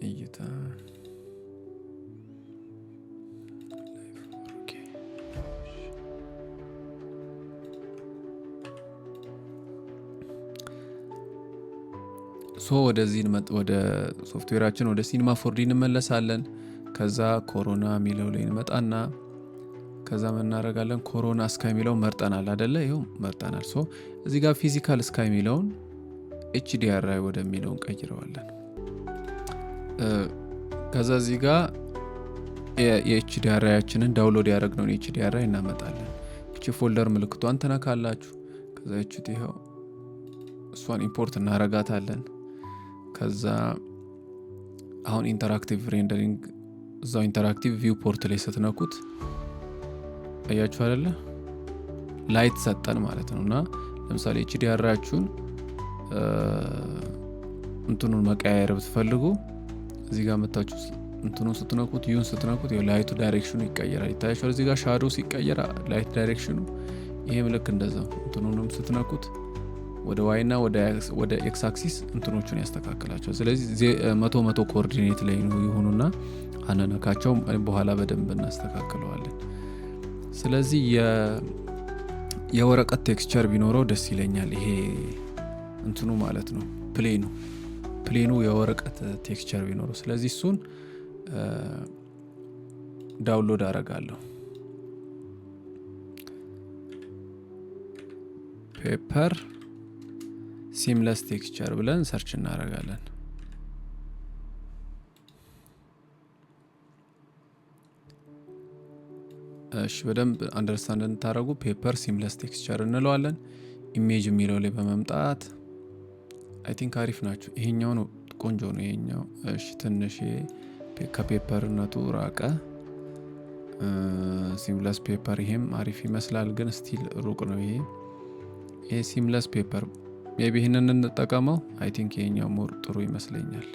እይታ ወደዚህ ወደ ሶፍትዌራችን ወደ ሲኒማ 4D እንመለሳለን። ከዛ ኮሮና የሚለው ላይ እንመጣና ከዛ እናደርጋለን ኮሮና ስካይ የሚለው መርጠናል አይደለ? ይኸው መርጠናል። እዚህ ጋር ፊዚካል ስካይ የሚለውን HDRI ወደሚለውን ቀይረዋለን። ከዛ እዚህ ጋር የHDRIያችንን ዳውንሎድ ያደረግነውን HDRI እናመጣለን። እቺ ፎልደር ምልክቷን ትነካላችሁ። ከዛ ይኸው እሷን ኢምፖርት እናረጋታለን። ከዛ አሁን ኢንተራክቲቭ ሬንደሪንግ እዛው ኢንተራክቲቭ ቪው ፖርት ላይ ስትነኩት አያችሁ አይደለ? ላይት ሰጠን ማለት ነው። እና ለምሳሌ HDRያችሁን እንትኑን መቀያየር ብትፈልጉ እዚህ ጋር መታችሁ እንትኑን ስትነኩት ዩን ስትነኩት ላይቱ ዳይሬክሽኑ ይቀየራል። ይታያችኋል። እዚህ ጋር ሻዶ ሲቀየር ላይት ዳይሬክሽኑ ይሄም ልክ እንደዛው እንትኑንም ስትነኩት ወደ ዋይ እና ወደ ኤክስ አክሲስ እንትኖቹን ያስተካክላቸው። ስለዚህ 100 ኮኦርዲኔት ላይ ይሆኑና አነነካቸው በኋላ በደንብ እናስተካክለዋለን። ስለዚህ የወረቀት ቴክስቸር ቢኖረው ደስ ይለኛል። ይሄ እንትኑ ማለት ነው ፕሌኑ የወረቀት ቴክስቸር ቢኖረው። ስለዚህ እሱን ዳውንሎድ አረጋለሁ። ፔፐር ሲምለስ ቴክስቸር ብለን ሰርች እናደርጋለን። እሺ በደንብ አንደርስታንድ እንድታደርጉ ፔፐር ሲምለስ ቴክስቸር እንለዋለን። ኢሜጅ የሚለው ላይ በመምጣት አይ ቲንክ አሪፍ ናቸው። ይሄኛው ነው ቆንጆ ነው ይሄኛው። እሺ ትንሽ ከፔፐርነቱ ራቀ። ሲምለስ ፔፐር ይሄም አሪፍ ይመስላል፣ ግን ስቲል ሩቅ ነው። ይሄ ሲምለስ ፔፐር ሜቢ ይህንን እንጠቀመው። አይ ቲንክ ይሄኛው ሞር ጥሩ ይመስለኛል።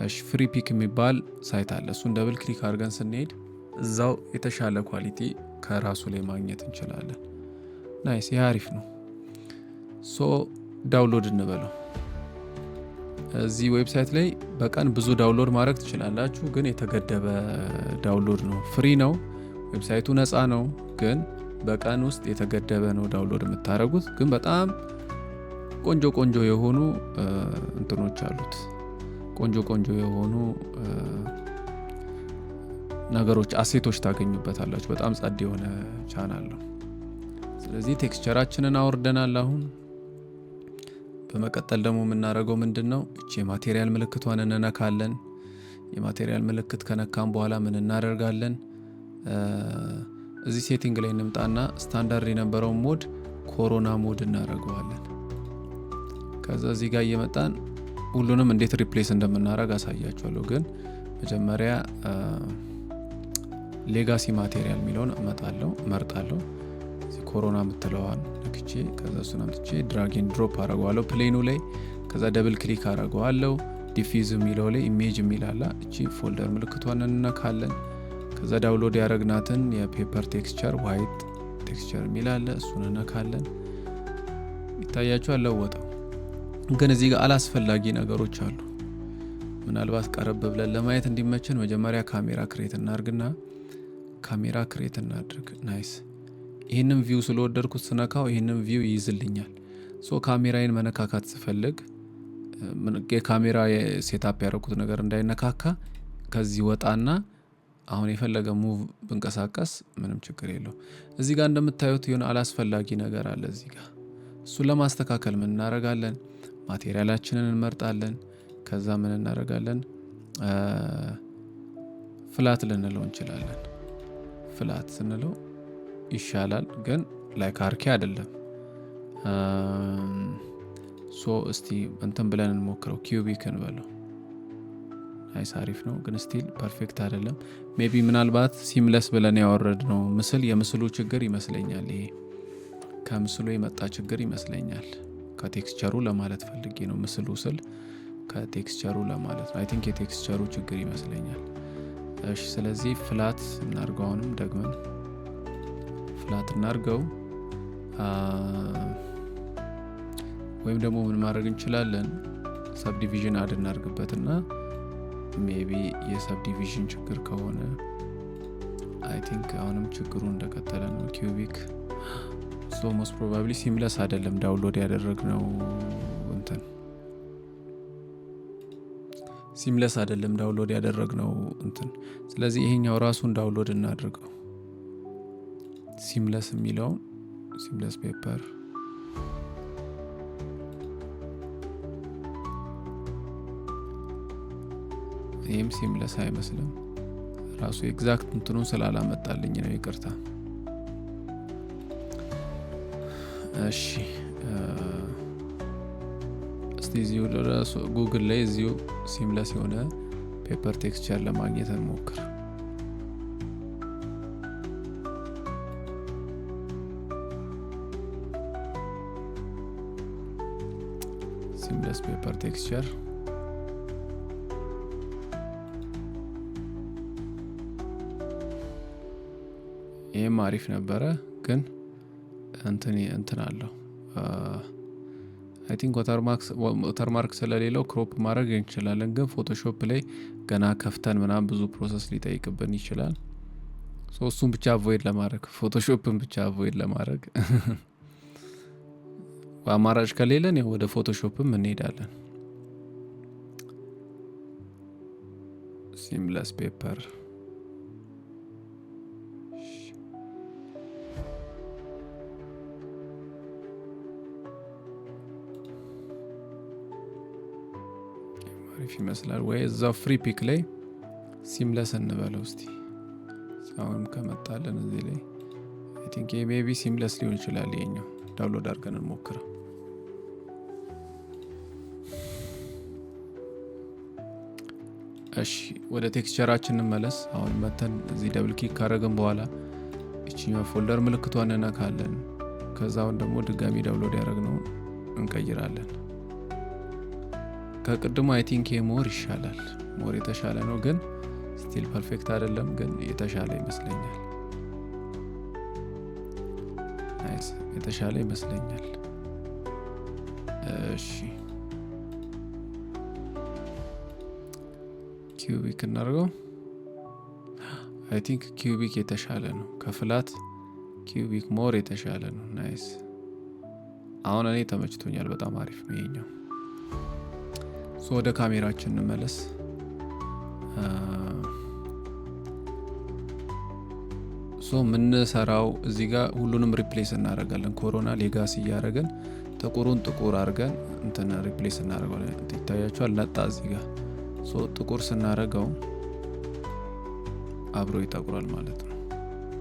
እሺ ፍሪ ፒክ የሚባል ሳይት አለ። እሱን ደብል ክሊክ አድርገን ስንሄድ እዛው የተሻለ ኳሊቲ ከራሱ ላይ ማግኘት እንችላለን። ናይስ፣ ይሄ አሪፍ ነው። ዳውንሎድ እንበለው። እዚህ ዌብሳይት ላይ በቀን ብዙ ዳውንሎድ ማድረግ ትችላላችሁ፣ ግን የተገደበ ዳውንሎድ ነው። ፍሪ ነው፣ ዌብሳይቱ ነፃ ነው፣ ግን በቀን ውስጥ የተገደበ ነው ዳውንሎድ የምታደርጉት። ግን በጣም ቆንጆ የሆኑ እንትኖች አሉት። ቆንጆ የሆኑ ነገሮች አሴቶች ታገኙበታላችሁ። በጣም ጸድ የሆነ ቻናል ነው። ስለዚህ ቴክስቸራችንን አውርደናል። አሁን በመቀጠል ደግሞ የምናደርገው ምንድነው? እቺ የማቴሪያል ምልክቷን እንነካለን። የማቴሪያል ምልክት ከነካም በኋላ ምን እናደርጋለን? እዚህ ሴቲንግ ላይ እንምጣና ስታንዳርድ የነበረው ሞድ ኮሮና ሞድ እናደርገዋለን። ከዛ እዚህ ጋር እየመጣን ሁሉንም እንዴት ሪፕሌስ እንደምናደርግ አሳያችኋለሁ። ግን መጀመሪያ ሌጋሲ ማቴሪያል የሚለውን እመርጣለሁ። እዚህ ኮሮና የምትለዋን ነክቼ ከዛ እሱን አምጥቼ ድራጊን ድሮፕ አረገዋለሁ ፕሌኑ ላይ። ከዛ ደብል ክሊክ አረገዋለሁ። ዲፊዝ የሚለው ላይ ኢሜጅ የሚላላ እቺ ፎልደር ምልክቷን እንነካለን። ከዛ ዳውንሎድ ያደረግናትን የፔፐር ቴክስቸር ዋይት ቴክስቸር የሚላለ እሱን እንነካለን። ይታያችኋል ለወጠው። ግን እዚህ ጋር አላስፈላጊ ነገሮች አሉ። ምናልባት ቀረብ ብለን ለማየት እንዲመችን መጀመሪያ ካሜራ ክሬት እናድርግ። ናይስ። ይህንን ቪው ስለወደድኩት ስነካው ይህንን ቪው ይይዝልኛል። ካሜራዬን መነካካት ስፈልግ የካሜራ ሴታፕ ያደረኩት ነገር እንዳይነካካ ከዚህ ወጣና አሁን የፈለገ ሙቭ ብንቀሳቀስ ምንም ችግር የለው። እዚህ ጋር እንደምታዩት የሆነ አላስፈላጊ ነገር አለ እዚህ ጋር። እሱን ለማስተካከል ምን እናደርጋለን? ማቴሪያላችንን እንመርጣለን። ከዛ ምን እናደርጋለን? ፍላት ልንለው እንችላለን። ፍላት ስንለው ይሻላል፣ ግን ላይክ አርኪ አይደለም። እስቲ እንትን ብለን እንሞክረው። ኪዩቢክ እንበለው። ናይስ፣ አሪፍ ነው፣ ግን ስቲል ፐርፌክት አይደለም። ሜቢ ምናልባት ሲምለስ ብለን ያወረድነው ምስል የምስሉ ችግር ይመስለኛል። ይሄ ከምስሉ የመጣ ችግር ይመስለኛል። ከቴክስቸሩ ለማለት ፈልጌ ነው። ምስሉ ስል ከቴክስቸሩ ለማለት ነው። አይ ቲንክ የቴክስቸሩ ችግር ይመስለኛል። እሺ፣ ስለዚህ ፍላት እናርገው። አሁንም ደግመን ፍላት እናርገው። ወይም ደግሞ ምን ማድረግ እንችላለን? ሰብዲቪዥን አድ እናርግበትና ሜቢ የሰብዲቪዥን ችግር ከሆነ አይ ቲንክ አሁንም ችግሩ እንደቀጠለ ነው። ኪዩቢክ ሞስት ፕሮባብሊ ሲምለስ አይደለም ዳውንሎድ ያደረግነው እንትን ሲምለስ አይደለም ዳውንሎድ ያደረግነው እንትን። ስለዚህ ይሄኛው ራሱን ዳውንሎድ እናድርገው። ሲምለስ የሚለውን ሲምለስ ፔፐር ይህም ሲምለስ አይመስልም። ራሱ ኤግዛክት እንትኑን ስላላመጣልኝ ነው፣ ይቅርታ። እሺ፣ እስቲ እዚሁ ጉግል ላይ እዚሁ ሲምለስ የሆነ ፔፐር ቴክስቸር ለማግኘት እንሞክር። ሲምለስ ፔፐር ቴክስቸር ይህም አሪፍ ነበረ፣ ግን እንትን አለው አይ ቲንክ ወተርማርክ ስለሌለው ክሮፕ ማድረግ እንችላለን። ግን ፎቶሾፕ ላይ ገና ከፍተን ምናምን ብዙ ፕሮሰስ ሊጠይቅብን ይችላል። እሱን ብቻ አቮይድ ለማድረግ ፎቶሾፕን ብቻ አቮይድ ለማድረግ አማራጭ ከሌለን ያው ወደ ፎቶሾፕም እንሄዳለን። ሲምለስ ፔፐር አሪፍ ይመስላል። ወይ እዛው ፍሪ ፒክ ላይ ሲምለስ እንበለው እስቲ። አሁንም ከመጣለን እዚህ ላይ አይ ቲንክ ሜቢ ሲምለስ ሊሆን ይችላል። ይሄኛው ዳውንሎድ አድርገን እንሞክረው። እሺ፣ ወደ ቴክስቸራችን እንመለስ። አሁን መተን እዚህ ደብል ክሊክ ካደረግን በኋላ እቺኛው ፎልደር ምልክቷን እንነካለን። ከዛውን ደግሞ ድጋሚ ዳውንሎድ ያደረግነው እንቀይራለን። ከቅድሙ አይ ቲንክ ሞር ይሻላል። ሞር የተሻለ ነው፣ ግን ስቲል ፐርፌክት አይደለም፣ ግን የተሻለ ይመስለኛል። ናይስ፣ የተሻለ ይመስለኛል። እሺ፣ ኪዩቢክ እናድርገው። አይ ቲንክ ኪዩቢክ የተሻለ ነው ከፍላት። ኪዩቢክ ሞር የተሻለ ነው። ናይስ፣ አሁን እኔ ተመችቶኛል። በጣም አሪፍ ነው ይሄኛው። ወደ ካሜራችን እንመለስ። ምንሰራው እዚህ ጋር ሁሉንም ሪፕሌስ እናደርጋለን። ኮሮና ሌጋሲ እያደረግን ጥቁሩን ጥቁር አድርገን እንትን ሪፕሌስ እናደርጋለን። ይታያቸዋል፣ ነጣ እዚህ ጋር። ጥቁር ስናደርገው አብሮ ይጠቁራል ማለት ነው።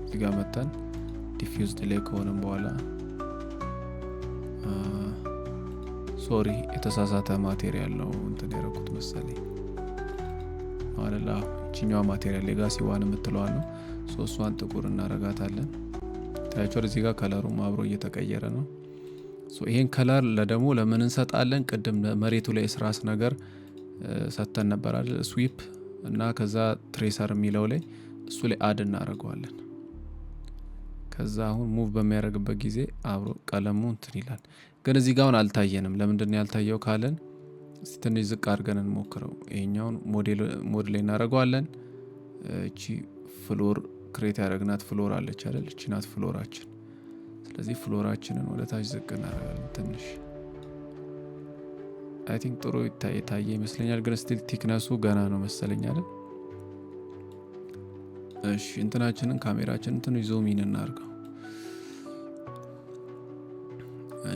እዚህ ጋር መተን ዲፊውዝድ ላይ ከሆነም በኋላ ሶሪ የተሳሳተ ማቴሪያል ነው እንትን ያደረኩት መሰለኝ አለላ። እቺኛዋ ማቴሪያል ሌጋሲ ዋን የምትለዋል ነው። እሷን ጥቁር እናረጋታለን። ታያቸው እዚህ ጋር ከለሩም አብሮ እየተቀየረ ነው። ይሄን ከለር ለደሞ ለምን እንሰጣለን? ቅድም መሬቱ ላይ ስራስ ነገር ሰተን ነበር አይደል? ስዊፕ እና ከዛ ትሬሰር የሚለው ላይ እሱ ላይ አድ እናረጋዋለን። ከዛ አሁን ሙቭ በሚያደርግበት ጊዜ አብሮ ቀለሙ እንትን ይላል። ግን እዚህ ጋር አሁን አልታየንም። ለምንድን ነው ያልታየው ካለን እስቲ ትንሽ ዝቅ አድርገን እንሞክረው። ይሄኛውን ሞድ ላይ እናደርገዋለን። እቺ ፍሎር ክሬት ያደረግናት ፍሎር አለች አይደል? እቺ ናት ፍሎራችን። ስለዚህ ፍሎራችንን ወደ ታች ዝቅ እናደርጋለን ትንሽ። አይ ቲንክ ጥሩ የታየ ይመስለኛል፣ ግን ስቲል ቲክነሱ ገና ነው መሰለኝ አይደል? እሺ እንትናችንን ካሜራችንን ትንሽ ዙም ኢን እናርገው።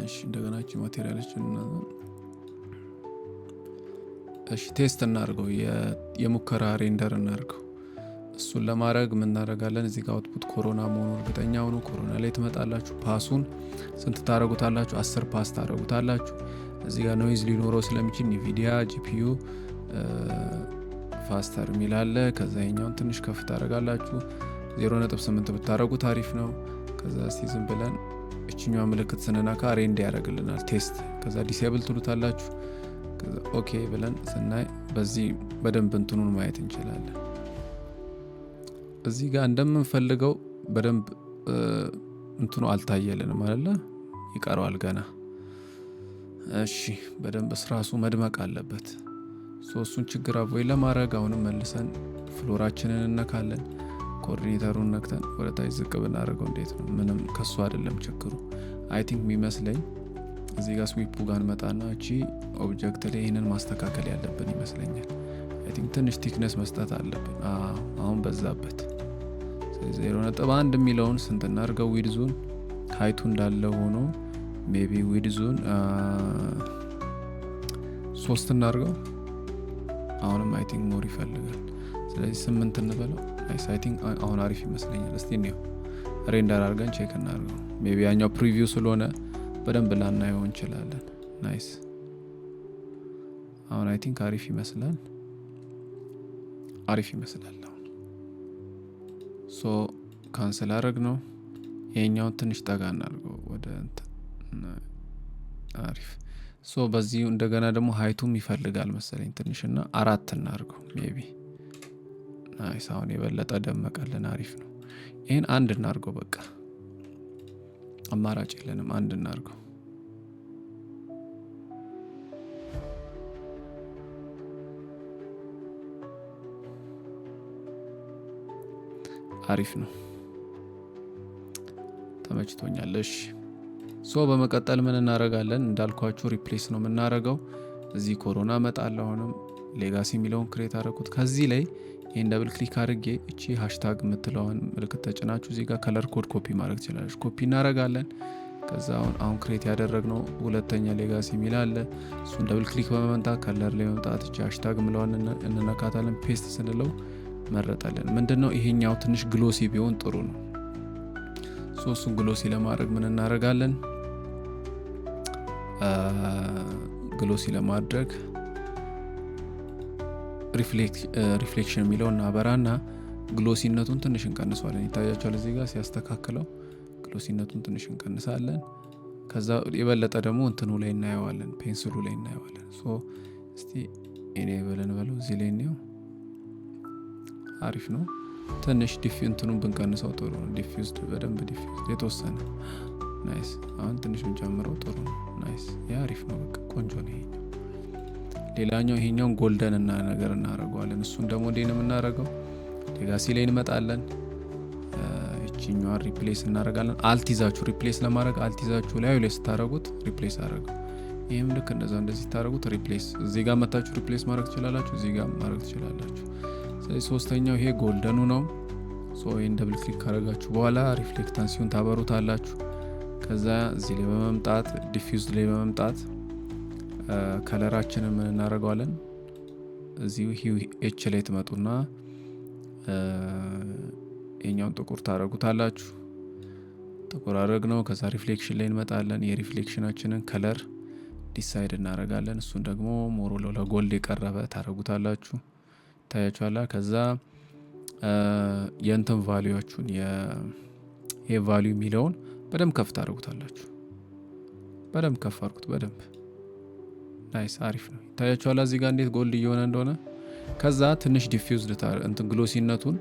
እሺ እንደገና ማቴሪያሎችን እሺ ቴስት እናርገው፣ የሙከራ ሬንደር እናርገው። እሱን ለማድረግ ምን እናደርጋለን? እዚህ ጋር አውትፑት ኮሮና መሆኑ እርግጠኛ ሆኖ ኮሮና ላይ ትመጣላችሁ። ፓሱን ስንት ታደርጉታላችሁ? 10 ፓስ ታደርጉታላችሁ። እዚህ ጋር ኖይዝ ሊኖረው ስለሚችል ኒቪዲያ ጂፒዩ ፋስተር የሚላለ። ከዛ ይኛውን ትንሽ ከፍ ታደርጋላችሁ። 0.8 ብታደርጉት አሪፍ ነው። ከዛ እስቲ ዝም ብለን እችኛዋ ምልክት ስንነካ ሬንድ ያደርግልናል ቴስት። ከዛ ዲሴብል ትሉታላችሁ። ከዛ ኦኬ ብለን ስናይ በዚህ በደንብ እንትኑን ማየት እንችላለን። እዚህ ጋር እንደምንፈልገው በደንብ እንትኑ አልታየልንም አለ፣ ይቀረዋል ገና። እሺ በደንብ ስራሱ መድመቅ አለበት። እሱን ችግር አቮይድ ለማድረግ አሁንም መልሰን ፍሎራችንን እነካለን። ኮኦርዲኔተሩን ነክተን ወደ ታች ዝቅ ብናደርገው እንዴት ነው? ምንም ከሱ አይደለም ችግሩ። አይ ቲንክ የሚመስለኝ እዚህ ጋር ስዊፑ ጋር መጣና እቺ ኦብጀክት ላይ ይህንን ማስተካከል ያለብን ይመስለኛል። አይ ቲንክ ትንሽ ቲክነስ መስጠት አለብን። አሁን በዛበት። 0.1 የሚለውን ስንት እናድርገው? ዊድዙን ሃይቱ እንዳለ ሆኖ ሜቢ ዊድዙን 3 እናድርገው። አሁንም አይ ቲንክ ሞር ይፈልጋል። ስለዚህ 8 እንበለው። ናይስ። አይ ቲንክ አሁን አሪፍ ይመስለኛል። እስቲ ነው ሬንደር አድርገን ቼክ እናድርገው። ሜቢ ያኛው ፕሪቪው ስለሆነ በደንብ ላናየው እንችላለን። ናይስ። አሁን አይ ቲንክ አሪፍ ይመስላል። አሁን ሶ ካንሰል አድርግ ነው። ይሄኛውን ትንሽ ጠጋ እናድርገው ወደ አሪፍ። ሶ በዚህ እንደገና ደግሞ ሃይቱም ይፈልጋል መሰለኝ ትንሽና 4 እናድርገው ሜቢ። ናይስ። አሁን የበለጠ ደመቀልን። አሪፍ ነው። ይሄን 1 እናድርገው በቃ አማራጭ የለንም። 1 እናድርገው። አሪፍ ነው። ተመችቶኛል። እሺ ሶ በመቀጠል ምን እናደርጋለን? እንዳልኳችሁ ሪፕሌስ ነው የምናደርገው። እዚህ ኮሮና መጣለሁ። አሁንም ሌጋሲ የሚለውን ክሬት አደረኩት። ከዚህ ላይ ይህን ደብል ክሊክ አድርጌ እቺ ሃሽታግ የምትለውን ምልክት ተጭናችሁ እዚህ ጋር ከለር ኮድ ኮፒ ማድረግ ትችላለች። ኮፒ እናደርጋለን። ከዛ አሁን ክሬት ያደረግነው ሁለተኛ ሌጋሲ የሚል አለ። እሱን ደብል ክሊክ በመምጣት ከለር ላይ መምጣት እቺ ሃሽታግ የምለውን እንነካታለን። ፔስት ስንለው መረጠልን። ምንድነው ይሄኛው ትንሽ ግሎሲ ቢሆን ጥሩ ነው። እሱን ግሎሲ ለማድረግ ምን እናደርጋለን? ግሎሲ ለማድረግ ሪፍሌክሽን የሚለውን እናበራና ግሎሲነቱን ትንሽ እንቀንሰዋለን። ይታያቸዋል እዚህ ጋር ሲያስተካክለው ግሎሲነቱን ትንሽ እንቀንሳለን። ከዛ የበለጠ ደግሞ እንትኑ ላይ እናየዋለን፣ ፔንስሉ ላይ እናየዋለን። እስቲ እኔ በለን በለው እዚህ ላይ ነው። አሪፍ ነው። ትንሽ እንትኑን ብንቀንሰው ጥሩ ነው። ዲፊውዝድ በደንብ ዲፊውዝድ የተወሰነ። ናይስ። አሁን ትንሽ ብንጨምረው ጥሩ ነው። ናይስ። ያ አሪፍ ነው። በቃ ቆንጆ ነው ይሄኛው። ሌላኛው ይሄኛውን ጎልደን እና ነገር እናደርገዋለን። እሱን ደግሞ እንዴት ነው የምናደርገው? ሌጋሲ ላይ እንመጣለን። እቺኛዋን ሪፕሌስ እናደርጋለን። አልቲዛችሁ ሪፕሌስ ለማድረግ አልቲዛችሁ ላይ ስታደርጉት ሪፕሌስ አደረገው። ይህም ልክ እንደዚህ ታደርጉት ሪፕሌስ። እዚህ ጋር መታችሁ ሪፕሌስ ማድረግ ትችላላችሁ፣ እዚህ ጋር ማድረግ ትችላላችሁ። ስለዚህ ሶስተኛው ይሄ ጎልደኑ ነው። ይህን ደብል ክሊክ ካደረጋችሁ በኋላ ሪፍሌክታንሲውን ታበሩታላችሁ። ከዛ እዚህ ላይ በመምጣት ዲፊውዝ ላይ በመምጣት ከለራችንን ምን እናደርገዋለን? እዚሁ ኤች ላይ ትመጡና የኛውን ጥቁር ታደርጉታላችሁ። ጥቁር አድርግ ነው። ከዛ ሪፍሌክሽን ላይ እንመጣለን። የሪፍሌክሽናችንን ከለር ዲሳይድ እናደርጋለን። እሱን ደግሞ ሞሮ ለጎልድ የቀረበ ታደርጉታላችሁ። ታያችኋላ። ከዛ የእንትን ቫሊዩአችሁን ይሄ ቫሊዩ የሚለውን በደንብ ከፍ ታደርጉታላችሁ። በደንብ ከፍ አድርጉት። በደንብ ናይስ። አሪፍ ነው። ታያችኋላ እዚህ ጋር እንዴት ጎልድ እየሆነ እንደሆነ። ከዛ ትንሽ ዲፊውዝድ እንትን ግሎሲነቱን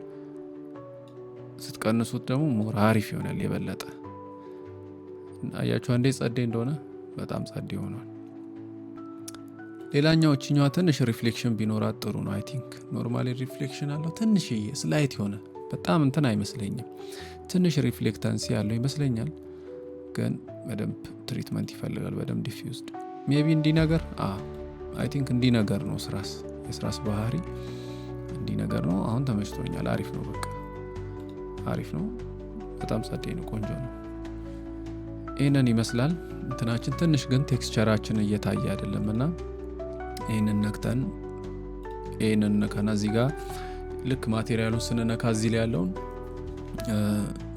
ስትቀንሱት ደግሞ ሞር አሪፍ ይሆናል የበለጠ። አያችሁ እንዴት ጸዴ እንደሆነ። በጣም ጸዴ ሆኗል። ሌላኛው እችኛዋ ትንሽ ሪፍሌክሽን ቢኖራት ጥሩ ነው። አይ ቲንክ ኖርማሊ ሪፍሌክሽን አለው ትንሽዬ ስላይት የሆነ በጣም እንትን አይመስለኝም። ትንሽ ሪፍሌክታንሲ ያለው ይመስለኛል። ግን በደንብ ትሪትመንት ይፈልጋል። በደንብ ዲፊውዝድ ሜቢ እንዲህ ነገር አይ ቲንክ እንዲህ ነገር ነው የስራስ ባህሪ እንዲህ ነገር ነው። አሁን ተመችቶኛል። አሪፍ ነው። በቃ አሪፍ ነው። በጣም ጸዴ ነው። ቆንጆ ነው። ይህንን ይመስላል እንትናችን። ትንሽ ግን ቴክስቸራችን እየታየ አይደለም እና ይህንን ነክተን ይህንን ነካና እዚህ ጋር ልክ ማቴሪያሉን ስንነካ እዚህ ላይ ያለውን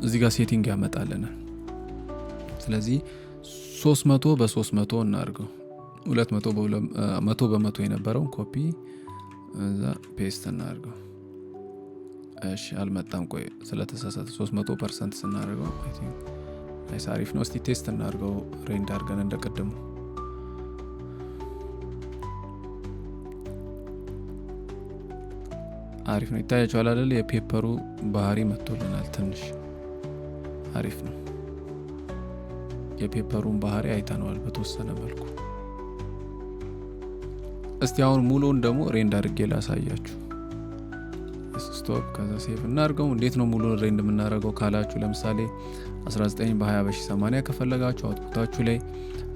እዚህ ጋር ሴቲንግ ያመጣልናል። ስለዚህ 300 በ300 እናድርገው። 200 በመቶ የነበረውን ኮፒ እዛ ፔስት እናድርገው። እሺ አልመጣም። ቆይ ስለተሳሳተ 300% ስናደርገው አይ ቲንክ ናይስ አሪፍ ነው። እስቲ ቴስት እናድርገው ሬንድ አድርገን እንደቀደሙ። አሪፍ ነው። ይታያችኋል አይደል? የፔፐሩ ባህሪ መጥቶልናል። ትንሽ አሪፍ ነው። የፔፐሩን ባህሪ አይተነዋል በተወሰነ መልኩ። እስቲ አሁን ሙሉውን ደግሞ ሬንድ አድርጌ ላሳያችሁ። ስቶፕ ከዛ ሴቭ እናድርገው። እንዴት ነው ሙሉ ሬንድ የምናደርገው ካላችሁ ለምሳሌ 19 በ20 በ1080 ከፈለጋችሁ አውትፑታችሁ ላይ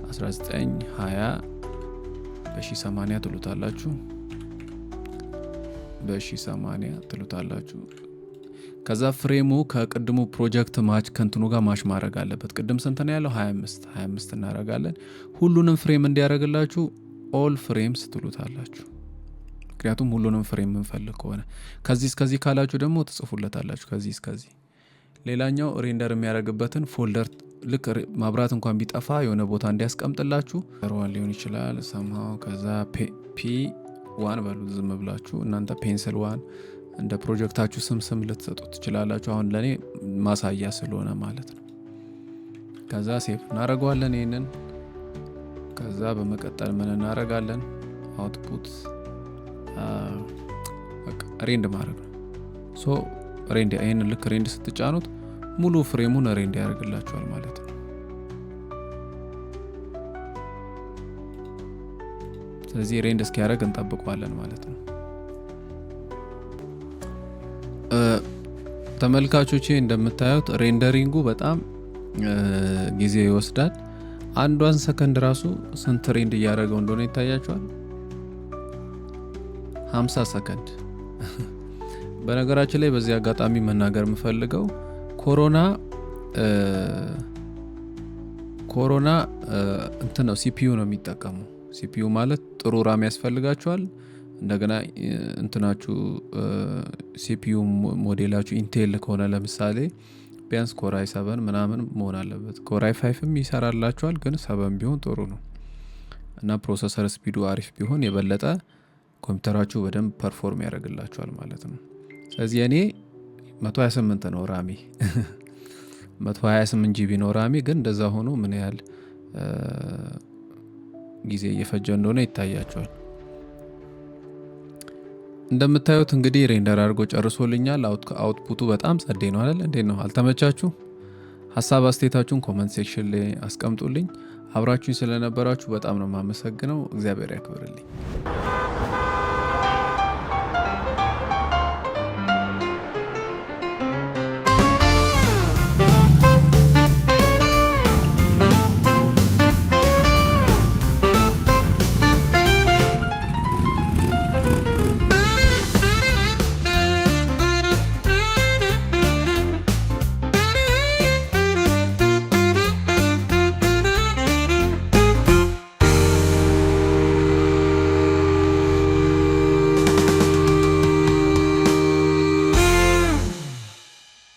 19 20 በ1080 ትሉታላችሁ። በ1080 ትሉታላችሁ። ከዛ ፍሬሙ ከቅድሙ ፕሮጀክት ማች ከንትኑ ጋር ማች ማድረግ አለበት። ቅድም ስንት ነው ያለው? 25 እናደርጋለን። ሁሉንም ፍሬም እንዲያደርግላችሁ ኦል ፍሬምስ ትሉታላችሁ። ምክንያቱም ሁሉንም ፍሬም የምንፈልግ ከሆነ ከዚህ እስከዚህ ካላችሁ ደግሞ ትጽፉለታላችሁ። ከዚህ እስከዚህ። ሌላኛው ሬንደር የሚያደርግበትን ፎልደር ልክ ማብራት እንኳን ቢጠፋ የሆነ ቦታ እንዲያስቀምጥላችሁ ዋን ሊሆን ይችላል ሰምሃው። ከዛ P1 በሉ ዝም ብላችሁ እናንተ ፔንስል 1 እንደ ፕሮጀክታችሁ ስም ልትሰጡ ትችላላችሁ። አሁን ለኔ ማሳያ ስለሆነ ማለት ነው። ከዛ ሴቭ እናደርገዋለን ይሄንን። ከዛ በመቀጠል ምን እናደርጋለን? አውትፑት ሬንድ ማድረግ ነው። ሶ ሬንድ ይሄንን ልክ ሬንድ ስትጫኑት ሙሉ ፍሬሙን ሬንድ ያደርግላችኋል ማለት ነው። ስለዚህ ሬንድ እስኪያደርግ እንጠብቀዋለን ማለት ነው። ተመልካቾቼ እንደምታዩት ሬንደሪንጉ በጣም ጊዜ ይወስዳል። አንዷን ሰከንድ ራሱ ስንት ሬንድ እያደረገው እንደሆነ ይታያችኋል። 50 ሰከንድ። በነገራችን ላይ በዚህ አጋጣሚ መናገር የምፈልገው ኮሮና እንትን ነው ሲፒዩ ነው የሚጠቀሙ። ሲፒዩ ማለት ጥሩ ራም ያስፈልጋችኋል። እንደገና እንትናችሁ ሲፒዩ ሞዴላችሁ ኢንቴል ከሆነ ለምሳሌ ቢያንስ ኮራይ 7 ምናምን መሆን አለበት። ኮራይ 5ም ይሰራላችኋል፣ ግን 7 ቢሆን ጥሩ ነው እና ፕሮሰሰር ስፒዱ አሪፍ ቢሆን የበለጠ ኮምፒውተራችሁ በደንብ ፐርፎርም ያደርግላችኋል ማለት ነው። ስለዚህ እኔ 128 ነው ራሚ 128 ጂቢ ነው ራሚ። ግን እንደዛ ሆኖ ምን ያህል ጊዜ እየፈጀ እንደሆነ ይታያችኋል። እንደምታዩት እንግዲህ ሬንደር አድርጎ ጨርሶልኛል። አውትፑቱ በጣም ጸዴ ነው አይደል? እንዴት ነው? አልተመቻችሁ? ሀሳብ አስተያየታችሁን ኮመንት ሴክሽን ላይ አስቀምጡልኝ። አብራችሁኝ ስለነበራችሁ በጣም ነው የማመሰግነው። እግዚአብሔር ያክብርልኝ።